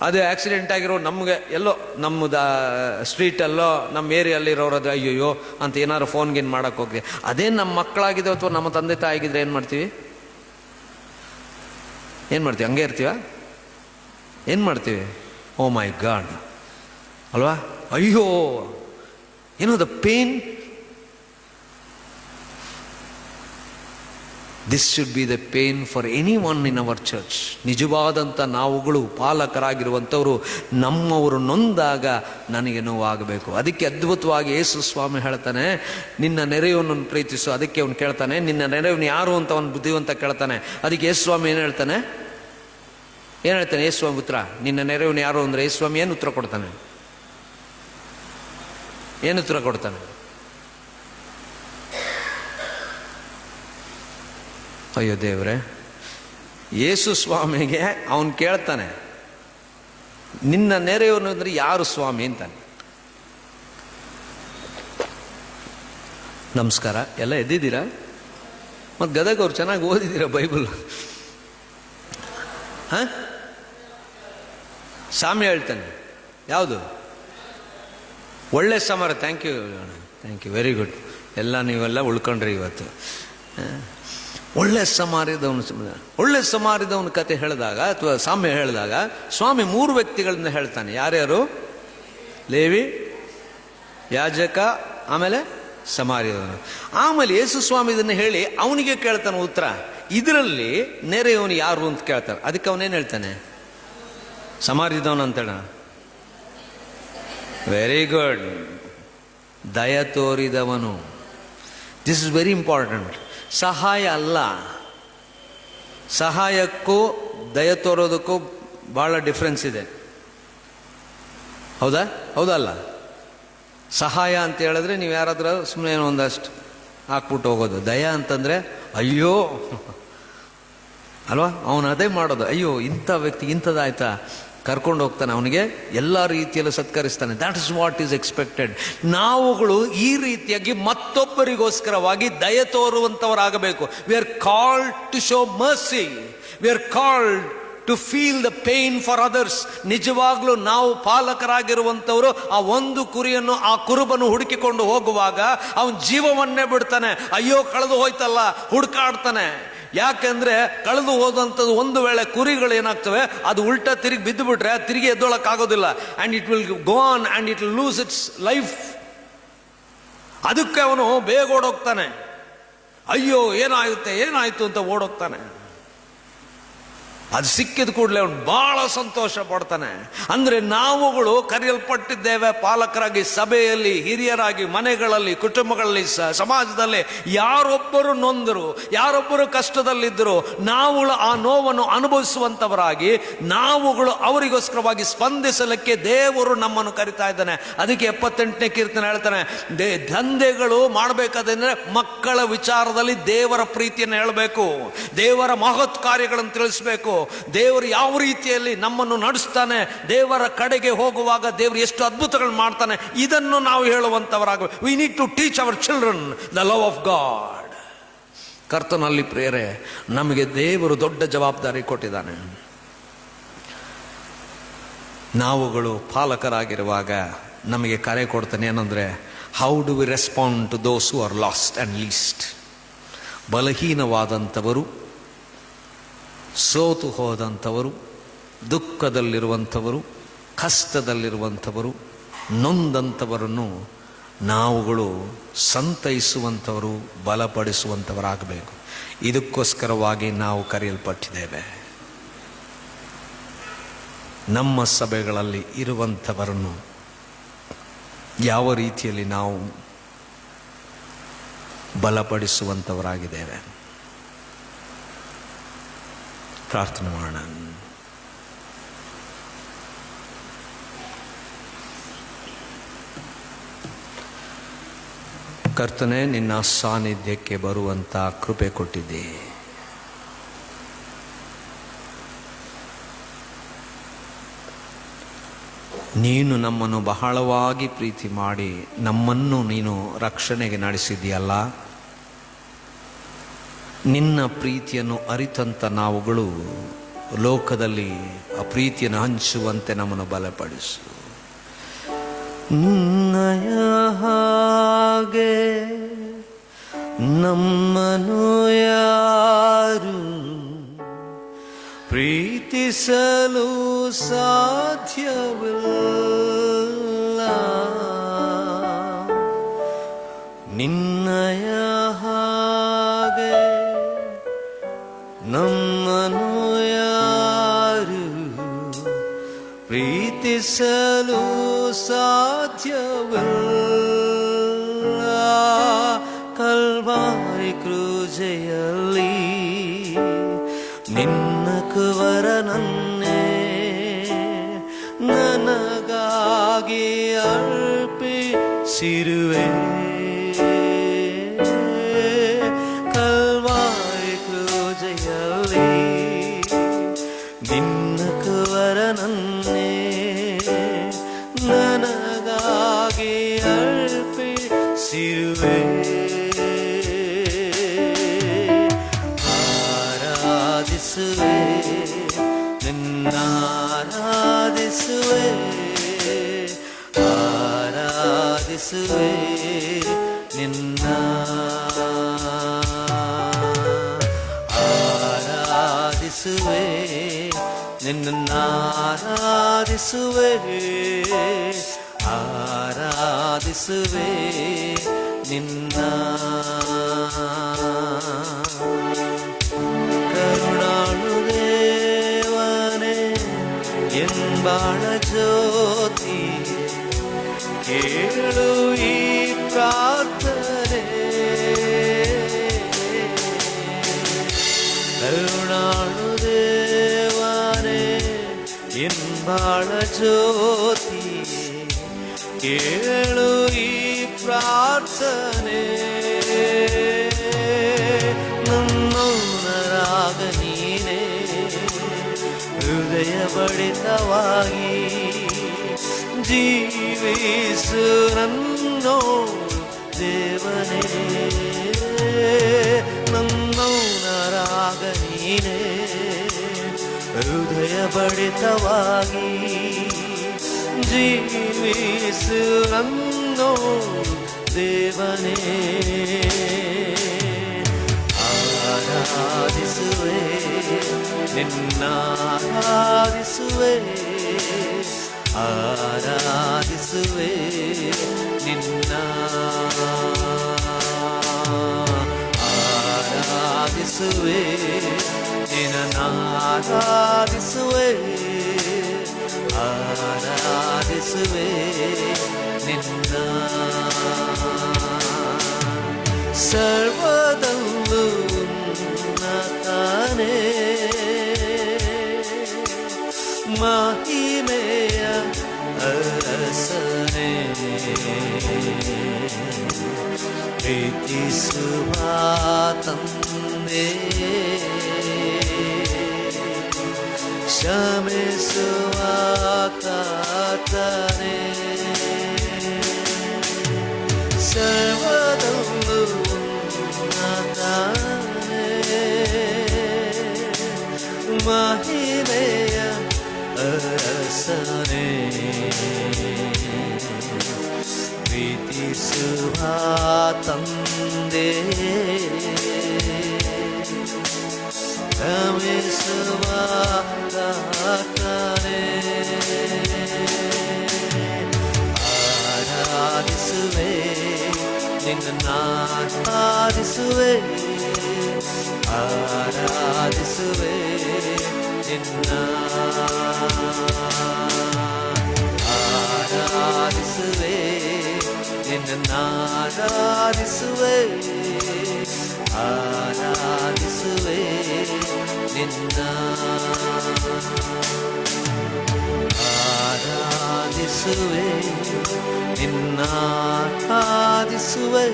ಅದೇ ಆಕ್ಸಿಡೆಂಟ್ ಆಗಿರೋ ನಮಗೆ ಎಲ್ಲೋ ನಮ್ಮದು ಸ್ಟ್ರೀಟಲ್ಲೋ ನಮ್ಮ ಏರಿಯಲ್ಲಿರೋರದು ಅಯ್ಯೋ ಅಂತ ಏನಾದ್ರು ಫೋನ್ಗೇನು ಮಾಡೋಕ್ಕೆ ಹೋಗ್ತೀವಿ. ಅದೇ ನಮ್ಮ ಮಕ್ಕಳಾಗಿದೆ ಅಥವಾ ನಮ್ಮ ತಂದೆ ತಾಯಿ ಆಗಿದ್ರೆ ಏನು ಮಾಡ್ತೀವಿ? ಹಂಗೆ ಇರ್ತೀವ? ಏನು ಮಾಡ್ತೀವಿ? ಓ ಮೈ ಗಾಡ್ ಅಲ್ವಾ? ಅಯ್ಯೋ, ಏನೋ the pain. This should be the pain for anyone in our church. ನಿಜವಾದಂಥ ನಾವುಗಳು ಪಾಲಕರಾಗಿರುವಂಥವರು ನಮ್ಮವರು ನೊಂದಾಗ ನನಗೆ ನೋವಾಗಬೇಕು. ಅದಕ್ಕೆ ಅದ್ಭುತವಾಗಿ ಯೇಸು ಸ್ವಾಮಿ ಹೇಳ್ತಾನೆ, ನಿನ್ನ ನೆರೆಯವನನ್ನು ಪ್ರೀತಿಸು. ಅದಕ್ಕೆ ಅವನು ಕೇಳ್ತಾನೆ, ನಿನ್ನ ನೆರೆಯವನು ಯಾರು ಅಂತ ಅವನು ಬುದ್ಧಿವಂತ ಕೇಳ್ತಾನೆ. ಅದಕ್ಕೆ ಯೇಸು ಸ್ವಾಮಿ ಏನು ಹೇಳ್ತಾನೆ? ಯೇಸು ಸ್ವಾಮಿ ಉತ್ತರ, ನಿನ್ನ ನೆರೆಯವನು ಯಾರು ಅಂದರೆ ಯೇಸು ಸ್ವಾಮಿ ಏನು ಉತ್ತರ ಕೊಡ್ತಾನೆ? ಅಯ್ಯೋ ದೇವ್ರೆ, ಯೇಸು ಸ್ವಾಮಿಗೆ ಅವನು ಕೇಳ್ತಾನೆ, ನಿನ್ನ ನೆರೆಯವನು ಅಂದ್ರೆ ಯಾರು ಸ್ವಾಮಿ ಅಂತಾನೆ. ನಮಸ್ಕಾರ, ಎಲ್ಲ ಎದ್ದಿದ್ದೀರಾ? ಮತ್ತು ಗದಗ ಅವ್ರು ಚೆನ್ನಾಗಿ ಓದಿದ್ದೀರಾ ಬೈಬಲ್? ಸಾಮ್ಯ ಹೇಳ್ತಾನೆ. ಯಾವುದು? ಒಳ್ಳೆ ಸಮಾರ. Thank you, very good. ಎಲ್ಲ ನೀವೆಲ್ಲ ಉಳ್ಕೊಂಡ್ರಿ ಇವತ್ತು. ಒಳ್ಳೆ ಸಮಾರಿದವನ ಕತೆ ಹೇಳಿದಾಗ ಅಥವಾ ಸಾಮ್ಯ ಹೇಳಿದಾಗ ಸ್ವಾಮಿ 3 ವ್ಯಕ್ತಿಗಳನ್ನ ಹೇಳ್ತಾನೆ. ಯಾರ್ಯಾರು? ಲೇವಿ, ಯಾಜಕ, ಆಮೇಲೆ ಸಮಾರಿದವನು. ಆಮೇಲೆ ಯೇಸು ಸ್ವಾಮಿ ಇದನ್ನು ಹೇಳಿ ಅವನಿಗೆ ಕೇಳ್ತಾನೆ ಉತ್ತರ. ಇದರಲ್ಲಿ ನೆರೆಯವನು ಯಾರು ಅಂತ ಕೇಳ್ತಾನೆ. ಅದಕ್ಕೆ ಅವನೇನು ಹೇಳ್ತಾನೆ? ಸಮಾರಿದವನು ಅಂತೇಳ. Very good. ದಯ ತೋರಿದವನು. This is very important. ಸಹಾಯ ಅಲ್ಲ, ಸಹಾಯಕ್ಕೂ ದಯ ತೋರೋದಕ್ಕೂ ಭಾಳ ಡಿಫ್ರೆನ್ಸ್ ಇದೆ. ಹೌದಲ್ಲ? ಸಹಾಯ ಅಂತ ಹೇಳಿದ್ರೆ ನೀವು ಯಾರಾದ್ರೂ ಸುಮ್ಮನೆ ಒಂದಷ್ಟು ಹಾಕ್ಬಿಟ್ಟು ಹೋಗೋದು. ದಯ ಅಂತಂದರೆ ಅಯ್ಯೋ ಅಲ್ವಾ? ಅವನು ಅದೇ ಮಾಡೋದು. ಅಯ್ಯೋ, ಇಂಥ ವ್ಯಕ್ತಿ ಇಂಥದ್ದಾಯ್ತಾ, ಕರ್ಕೊಂಡು ಹೋಗ್ತಾನೆ, ಅವನಿಗೆ ಎಲ್ಲ ರೀತಿಯಲ್ಲೂ ಸತ್ಕರಿಸ್ತಾನೆ. That is what is expected. ನಾವುಗಳು ಈ ರೀತಿಯಾಗಿ ಮತ್ತೊಬ್ಬರಿಗೋಸ್ಕರವಾಗಿ ದಯ ತೋರುವಂಥವರಾಗಬೇಕು. We are called to show mercy. We are called to feel the pain for others. ನಿಜವಾಗ್ಲೂ ನಾವು ಪಾಲಕರಾಗಿರುವಂಥವರು ಆ ಒಂದು ಕುರಿಯನ್ನು, ಆ ಕುರುಬನು ಹುಡುಕಿಕೊಂಡು ಹೋಗುವಾಗ ಅವನ ಜೀವವನ್ನೇ ಬಿಡ್ತಾನೆ. ಅಯ್ಯೋ ಕಳೆದು ಹೋಯ್ತಲ್ಲ, ಹುಡುಕಾಡ್ತಾನೆ. ಯಾಕೆಂದ್ರೆ ಕಳೆದು ಹೋದಂಥದ್ದು ಒಂದು ವೇಳೆ ಕುರಿಗಳು ಏನಾಗ್ತವೆ, ಅದು ಉಲ್ಟಾ ತಿರುಗಿ ಬಿದ್ದು ಬಿಟ್ರೆ ತಿರುಗಿ ಎದ್ದೊಳಕ್ಕಾಗೋದಿಲ್ಲ. And it will go on and it will lose its life. ಅದಕ್ಕೆ ಅವನು ಬೇಗ ಓಡೋಗ್ತಾನೆ. ಅಯ್ಯೋ ಏನಾಯ್ತು ಅಂತ ಓಡೋಗ್ತಾನೆ. ಅದು ಸಿಕ್ಕಿದ ಕೂಡಲೇ ಅವನು ಬಹಳ ಸಂತೋಷ ಪಡ್ತಾನೆ. ಅಂದ್ರೆ ನಾವುಗಳು ಕರೆಯಲ್ಪಟ್ಟಿದ್ದೇವೆ ಪಾಲಕರಾಗಿ, ಸಭೆಯಲ್ಲಿ, ಹಿರಿಯರಾಗಿ, ಮನೆಗಳಲ್ಲಿ, ಕುಟುಂಬಗಳಲ್ಲಿ, ಸಮಾಜದಲ್ಲಿ ಯಾರೊಬ್ಬರು ನೊಂದರು, ಯಾರೊಬ್ಬರು ಕಷ್ಟದಲ್ಲಿದ್ದರು, ನಾವುಗಳು ಆ ನೋವನ್ನು ಅನುಭವಿಸುವಂಥವರಾಗಿ ನಾವುಗಳು ಅವರಿಗೋಸ್ಕರವಾಗಿ ಸ್ಪಂದಿಸಲಿಕ್ಕೆ ದೇವರು ನಮ್ಮನ್ನು ಕರಿತಾ ಇದ್ದಾನೆ. ಅದಕ್ಕೆ 78ನೇ ಕೀರ್ತನೆ ಹೇಳ್ತಾನೆ, ತಂದೆಗಳು ಮಾಡಬೇಕಾದ್ರೆ ಮಕ್ಕಳ ವಿಚಾರದಲ್ಲಿ ದೇವರ ಪ್ರೀತಿಯನ್ನು ಹೇಳಬೇಕು, ದೇವರ ಮಹತ್ ಕಾರ್ಯಗಳನ್ನು ತಿಳಿಸಬೇಕು, ದೇವರು ಯಾವ ರೀತಿಯಲ್ಲಿ ನಮ್ಮನ್ನು ನಡೆಸ್ತಾನೆ, ದೇವರ ಕಡೆಗೆ ಹೋಗುವಾಗ ದೇವರು ಎಷ್ಟು ಅದ್ಭುತಗಳನ್ನು ಮಾಡ್ತಾನೆ, ಇದನ್ನು ನಾವು ಹೇಳುವಂತವರಾಗ. We need to teach our children the love of God. ಕರ್ತನಲ್ಲಿ ಪ್ರಿಯರೇ, ನಮಗೆ ದೇವರು ದೊಡ್ಡ ಜವಾಬ್ದಾರಿ ಕೊಟ್ಟಿದ್ದಾನೆ. ನಾವುಗಳು ಪಾಲಕರಾಗಿರುವಾಗ ನಮಗೆ ಕರೆ ಕೊಡ್ತಾನೆ. ಏನಂದ್ರೆ, how do we respond to those who are lost and least. ಬಲಹೀನವಾದಂಥವರು, ಸೋತು ಹೋದಂಥವರು, ದುಃಖದಲ್ಲಿರುವಂಥವರು, ಕಷ್ಟದಲ್ಲಿರುವಂಥವರು, ನೊಂದಂಥವರನ್ನು ನಾವುಗಳು ಸಂತೈಸುವಂಥವರು, ಬಲಪಡಿಸುವಂಥವರಾಗಬೇಕು. ಇದಕ್ಕೋಸ್ಕರವಾಗಿ ನಾವು ಕರೆಯಲ್ಪಟ್ಟಿದ್ದೇವೆ. ನಮ್ಮ ಸಭೆಗಳಲ್ಲಿ ಇರುವಂಥವರನ್ನು ಯಾವ ರೀತಿಯಲ್ಲಿ ನಾವು ಬಲಪಡಿಸುವಂಥವರಾಗಿದ್ದೇವೆ. ಪ್ರಾರ್ಥನೆ ಮಾಡೋಣ. ಕರ್ತನೇ, ನಿನ್ನ ಸಾನ್ನಿಧ್ಯಕ್ಕೆ ಬರುವಂತ ಕೃಪೆ ಕೊಟ್ಟಿದ್ದೆ. ನೀನು ನಮ್ಮನ್ನು ಬಹಳವಾಗಿ ಪ್ರೀತಿ ಮಾಡಿ ನಮ್ಮನ್ನು ನೀನು ರಕ್ಷಣೆಗೆ ನಡೆಸಿದೆಯಲ್ಲ. ನಿನ್ನ ಪ್ರೀತಿಯನ್ನು ಅರಿತಂತ ನಾವುಗಳು ಲೋಕದಲ್ಲಿ ಆ ಪ್ರೀತಿಯನ್ನು ಹಂಚುವಂತೆ ನಮ್ಮನ್ನು ಬಲಪಡಿಸು. ನಿನ್ನಯ ಹಾಗೆ ನಮ್ಮನು ಯಾರು ಪ್ರೀತಿಸಲು ಸಾಧ್ಯವಿಲ್ಲ. ನಿನ್ನಯ ಹಾಗೆ ನಮ್ಮನು ಯಾರು ಪ್ರೀತಿಸಲು ಸಾಧ್ಯವಿಲ್ಲ. ಕಲ್ವಾರಿ ಕ್ರೂಜೆಯಲ್ಲಿ ನಿನ್ನ ಕುವರನನ್ನೇ ನನಗಾಗಿ ಅರ್ಪಿಸಿರುವೆ. ಕಲ್ವಾರಿ ಕ್ರೂಜೆಯಲ್ಲಿ ನಿನ್ನ ಕುವರನನ್ನೇ ನನಗಾಗಿ ಅರ್ಪಿಸಿರುವೆ. ಆರಾಧಿಸುವೆ, ನಿನ್ನಾರಾಧಿಸುವೆ, ಆರಾಧಿಸುವೆ ನಿನ್ನ. ಆರಾಧಿಸುವೆ, ನಿನ್ನಾರಾಧಿಸುವೆ, ಆರಾಧಿಸುವೆ ನಿನ್ನ. ಕರುಣಾಳು ದೇವನೇ ಎಂಬಾಳ ಜ್ಯೋತಿ, ಕೇಳು ಈ ಪ್ರಾರ್ಥನೆ. ಕರುಣಾಳು ದೇವನೇ ಎಂಬಾಳ ಜ್ಯೋತಿ, ಕೇಳು ಈ ಪ್ರಾರ್ಥನೆ. ನನ್ನೋನರಾಗ ನೀನೇ ಹೃದಯ ಬಡಿತವಾಗಿ ಜೀವಿಸು ನನ್ನೋ ದೇವನೇ. ನನ್ನೋನರಾಗ ನೀನೇ ಹೃದಯ ಖಂಡಿತವಾಗಿ ಜೀವಿಸು ನನ್ನೋ ದೇವನೇ. ಆರಾಧಿಸುವೆ ನಿನ್ನಾರಾಧಿಸುವೆ, ಆರಾಧಿಸುವೆ ನಿನ್ನ, ಆರಾಧಿಸುವೆ ನಿನ್ನಾರಾಧಿಸುವೆ, ಆರಾಧಿಸುವೆ ನಿನ್ನ. ಸರ್ವದಲ್ಲೂ ಉನ್ನತನೇ ಮಹಿಮೆಯ ಅರಸನೇ, ಪ್ರೀತಿಸುವ ತಂದೆ, ಕ್ಷಮಿಸುವ ಕರ್ತನೇ, ಸರ್ವದಲ್ಲೂ ಉನ್ನತನೇ ಮಹಿಮೆಯ ಅರಸನೇ, ಪ್ರೀತಿಸುವ ತಂದೆ, ಕ್ಷಮಿಸುವ ಕರ್ತನೇ. ಆರಾಧಿಸುವೆ ನಿನ್ನಾರಾಧಿಸುವೆ, ಆರಾಧಿಸುವೆ ನಿನ್ನ, ಆರಾಧಿಸುವೆ ನಿನ್ನಾರಾಧಿಸುವೆ, ಆರಾಧಿಸುವೆ ನಿನ್ನ, ಆರಾಧಿಸುವೆ ನಿನ್ನಾರಾಧಿಸುವೆ,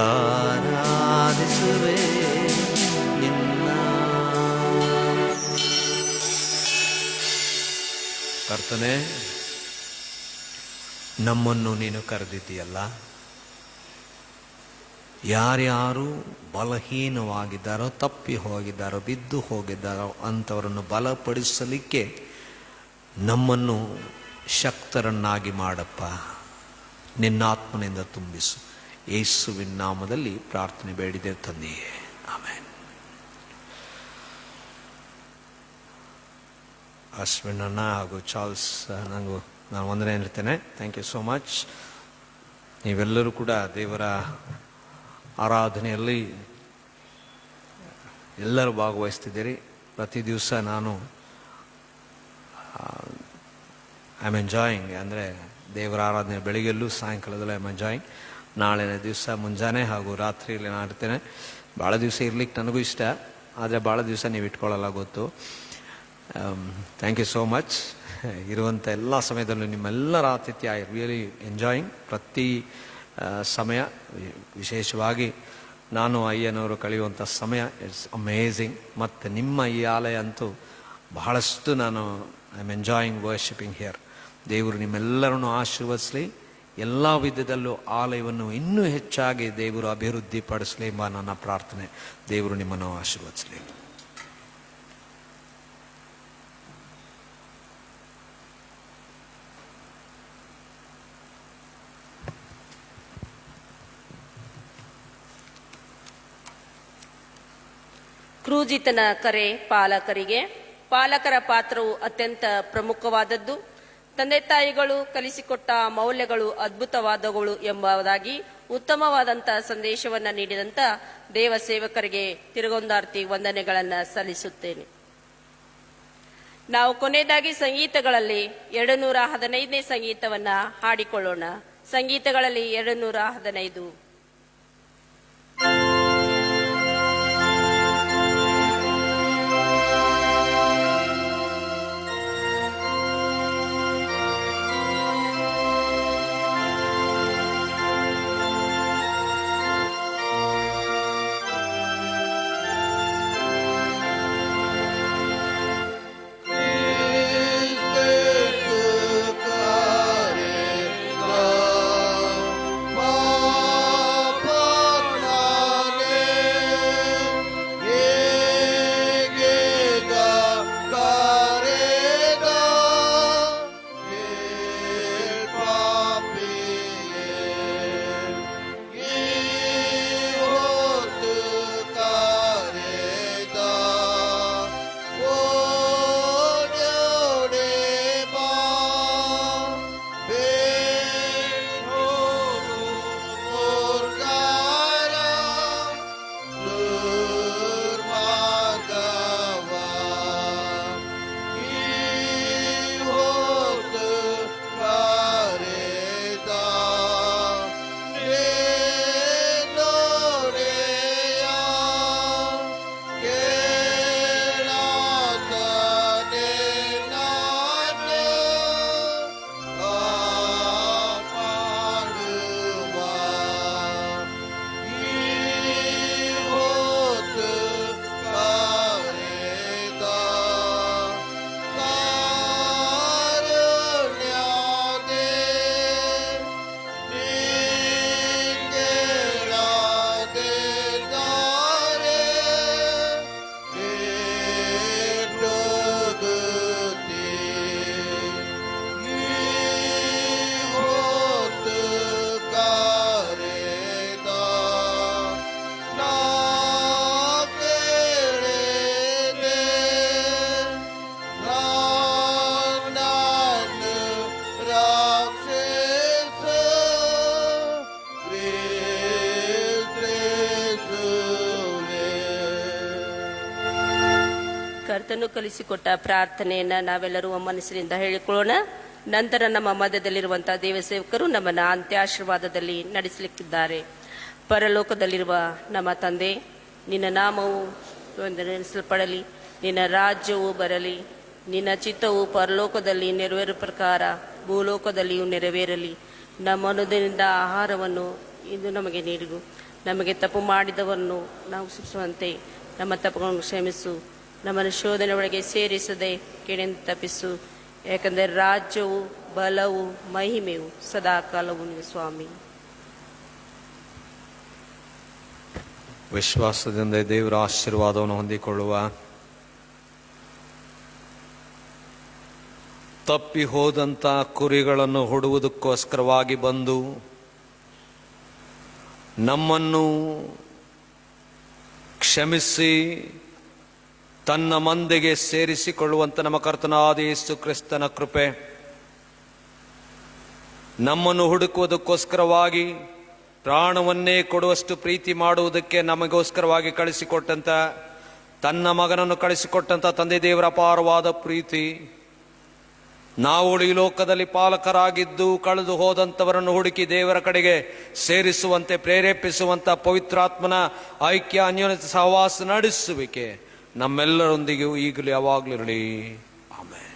ಆರಾಧಿಸುವೆ ನಿನ್ನ. ಕರ್ತನೇ, ನಮ್ಮನ್ನು ನೀನು ಕರೆದಿದ್ದೀಯಲ್ಲ, ಯಾರ್ಯಾರು ಬಲಹೀನವಾಗಿದ್ದಾರೋ, ತಪ್ಪಿ ಹೋಗಿದ್ದಾರೋ, ಬಿದ್ದು ಹೋಗಿದ್ದಾರೋ ಅಂಥವರನ್ನು ಬಲಪಡಿಸಲಿಕ್ಕೆ ನಮ್ಮನ್ನು ಶಕ್ತರನ್ನಾಗಿ ಮಾಡಪ್ಪ. ನಿನ್ನಾತ್ಮನಿಂದ ತುಂಬಿಸು. ಯೇಸುವಿನ ನಾಮದಲ್ಲಿ ಪ್ರಾರ್ಥನೆ ಬೇಡಿದೆ ತಂದೆಯೇ, ಆಮೆನ್. ಅಶ್ವಿನ್ ಅಣ್ಣ ಹಾಗೂ ಚಾರ್ಲ್ಸ್ ನಾನು ವಂದನೆ ಹೇಳ್ತೇನೆ. Thank you so much. ನೀವೆಲ್ಲರೂ ಕೂಡ ದೇವರ ಆರಾಧನೆಯಲ್ಲಿ ಎಲ್ಲರೂ ಭಾಗವಹಿಸ್ತಿದ್ದೀರಿ. ಪ್ರತಿ ದಿವಸ ನಾನು ಐ ಆಮ್ ಎಂಜಾಯಿಂಗ್, ಅಂದರೆ ದೇವರ ಆರಾಧನೆ ಬೆಳಿಗ್ಗೆಲ್ಲೂ ಸಾಯಂಕಾಲದಲ್ಲೂ ಐ ಆಮ್ ಎಂಜಾಯಿಂಗ್. ನಾಳೆ ದಿವಸ ಮುಂಜಾನೆ ಹಾಗೂ ರಾತ್ರಿಯಲ್ಲಿ ನಾನು ಇರ್ತೇನೆ. ಭಾಳ ದಿವಸ ಇರ್ಲಿಕ್ಕೆ ನನಗೂ ಇಷ್ಟ, ಆದರೆ ಭಾಳ ದಿವಸ ನೀವು ಇಟ್ಕೊಳ್ಳಲ್ಲ ಗೊತ್ತು. Thank you so much. ಇರುವಂಥ ಎಲ್ಲ ಸಮಯದಲ್ಲೂ ನಿಮ್ಮೆಲ್ಲರ ಆತಿಥ್ಯ ಐ ರಿಯಲಿ ಎಂಜಾಯಿಂಗ್. ಪ್ರತಿ ಸಮಯ, ವಿಶೇಷವಾಗಿ ನಾನು ಅಯ್ಯನವರು ಕಳೆಯುವಂಥ ಸಮಯ ಇಟ್ಸ್ ಅಮೇಝಿಂಗ್. ಮತ್ತು ನಿಮ್ಮ ಈ ಆಲಯ ಅಂತೂ ಬಹಳಷ್ಟು ನಾನು I am enjoying worshipping here. ದೇವರು ನಿಮ್ಮೆಲ್ಲರನ್ನು ಆಶೀರ್ವದಿಸಲಿ. ಎಲ್ಲ ವಿಧದಲ್ಲೂ ಆಲಯವನ್ನು ಇನ್ನೂ ಹೆಚ್ಚಾಗಿ ದೇವರು ಅಭಿವೃದ್ಧಿ ಪಡಿಸಲಿ ಎಂಬ ನನ್ನ ಪ್ರಾರ್ಥನೆ. ದೇವರು ನಿಮ್ಮನ್ನು ಆಶೀರ್ವದಿಸಲಿ. ಕ್ರೂಜಿತನ ಕರೆ ಪಾಲಕರಿಗೆ. ಪಾಲಕರ ಪಾತ್ರವು ಅತ್ಯಂತ ಪ್ರಮುಖವಾದದ್ದು. ತಂದೆ ತಾಯಿಗಳು ಕಲಿಸಿಕೊಟ್ಟ ಮೌಲ್ಯಗಳು ಅದ್ಭುತವಾದವುಗಳು ಎಂಬುದಾಗಿ ಉತ್ತಮವಾದಂಥ ಸಂದೇಶವನ್ನು ನೀಡಿದಂಥ ದೇವ ಸೇವಕರಿಗೆ ತಿರುಗೊಂದಾರ್ತಿ ವಂದನೆಗಳನ್ನು ಸಲ್ಲಿಸುತ್ತೇನೆ. ನಾವು ಕೊನೆಯದಾಗಿ ಸಂಗೀತಗಳಲ್ಲಿ 215ನೇ ಸಂಗೀತವನ್ನು ಹಾಡಿಕೊಳ್ಳೋಣ. ಸಂಗೀತಗಳಲ್ಲಿ 215. Bye. ಕರ್ತನು ಕಲಿಸಿಕೊಟ್ಟ ಪ್ರಾರ್ಥನೆಯನ್ನ ನಾವೆಲ್ಲರೂ ಮನಸ್ಸಿನಿಂದ ಹೇಳಿಕೊಳ್ಳೋಣ. ನಂತರ ನಮ್ಮ ಮಧ್ಯದಲ್ಲಿರುವಂತಹ ದೇವಸೇವಕರು ನಮ್ಮನ್ನ ಅಂತ್ಯಾಶೀರ್ವಾದದಲ್ಲಿ ನಡೆಸಲಿಕ್ಕಿದ್ದಾರೆ. ಪರಲೋಕದಲ್ಲಿರುವ ನಮ್ಮ ತಂದೆ, ನಿನ್ನ ನಾಮವು ನೆನೆಸಲ್ಪಡಲಿ, ನಿನ್ನ ರಾಜ್ಯವು ಬರಲಿ, ನಿನ್ನ ಚಿತ್ತವು ಪರಲೋಕದಲ್ಲಿ ನೆರವೇರುವ ಪ್ರಕಾರ ಭೂಲೋಕದಲ್ಲಿಯೂ ನೆರವೇರಲಿ. ನಮ್ಮ ಅನುದಿನದ ಆಹಾರವನ್ನು ಇಂದು ನಮಗೆ ನೀಡು. ನಮಗೆ ತಪ್ಪು ಮಾಡಿದವರನ್ನು ನಾವು ಶಿಕ್ಷಿಸುವಂತೆ ನಮ್ಮ ತಪ್ಪುಗಳನ್ನು ಕ್ಷಮಿಸು. ನಮ್ಮನ್ನು ಶೋಧನೆ ಒಳಗೆ ಸೇರಿಸದೆ ಕೆಡೆಯಿಂದ ತಪ್ಪಿಸು. ಯಾಕಂದರೆ ರಾಜ್ಯವು, ಬಲವು, ಮಹಿಮೆಯು ಸದಾಕಾಲವು ನಿನ್ನ ಸ್ವಾಮಿ. ವಿಶ್ವಾಸದಿಂದ ದೇವರ ಆಶೀರ್ವಾದವನ್ನು ಹೊಂದಿಕೊಳ್ಳುವ. ತಪ್ಪಿ ಹೋದಂಥ ಕುರಿಗಳನ್ನು ಹುಡುವುದಕ್ಕೋಸ್ಕರವಾಗಿ ಬಂದು ನಮ್ಮನ್ನು ಕ್ಷಮಿಸಿ ತನ್ನ ಮಂದೆಗೆ ಸೇರಿಸಿಕೊಳ್ಳುವಂಥ ನಮ್ಮ ಕರ್ತನಾದ ಯೇಸು ಕ್ರಿಸ್ತನ ಕೃಪೆ, ನಮ್ಮನ್ನು ಹುಡುಕುವುದಕ್ಕೋಸ್ಕರವಾಗಿ ಪ್ರಾಣವನ್ನೇ ಕೊಡುವಷ್ಟು ಪ್ರೀತಿ ಮಾಡುವುದಕ್ಕೆ ನಮಗೋಸ್ಕರವಾಗಿ ಕಳಿಸಿಕೊಟ್ಟಂಥ ತನ್ನ ಮಗನನ್ನು ಕಳಿಸಿಕೊಟ್ಟಂಥ ತಂದೆ ದೇವರ ಅಪಾರವಾದ ಪ್ರೀತಿ, ನಾವು ಈ ಲೋಕದಲ್ಲಿ ಪಾಲಕರಾಗಿದ್ದು ಕಳೆದು ಹೋದಂಥವರನ್ನು ಹುಡುಕಿ ದೇವರ ಕಡೆಗೆ ಸೇರಿಸುವಂತೆ ಪ್ರೇರೇಪಿಸುವಂಥ ಪವಿತ್ರಾತ್ಮನ ಐಕ್ಯ ಅನ್ಯೋನ್ಯತೆ ಸಹವಾಸ ನಡೆಸುವಿಕೆ ನಮ್ಮೆಲ್ಲರೊಂದಿಗೂ ಈಗಲೂ ಯಾವಾಗಲೂ ಇರಲಿ. ಆಮೆನ್.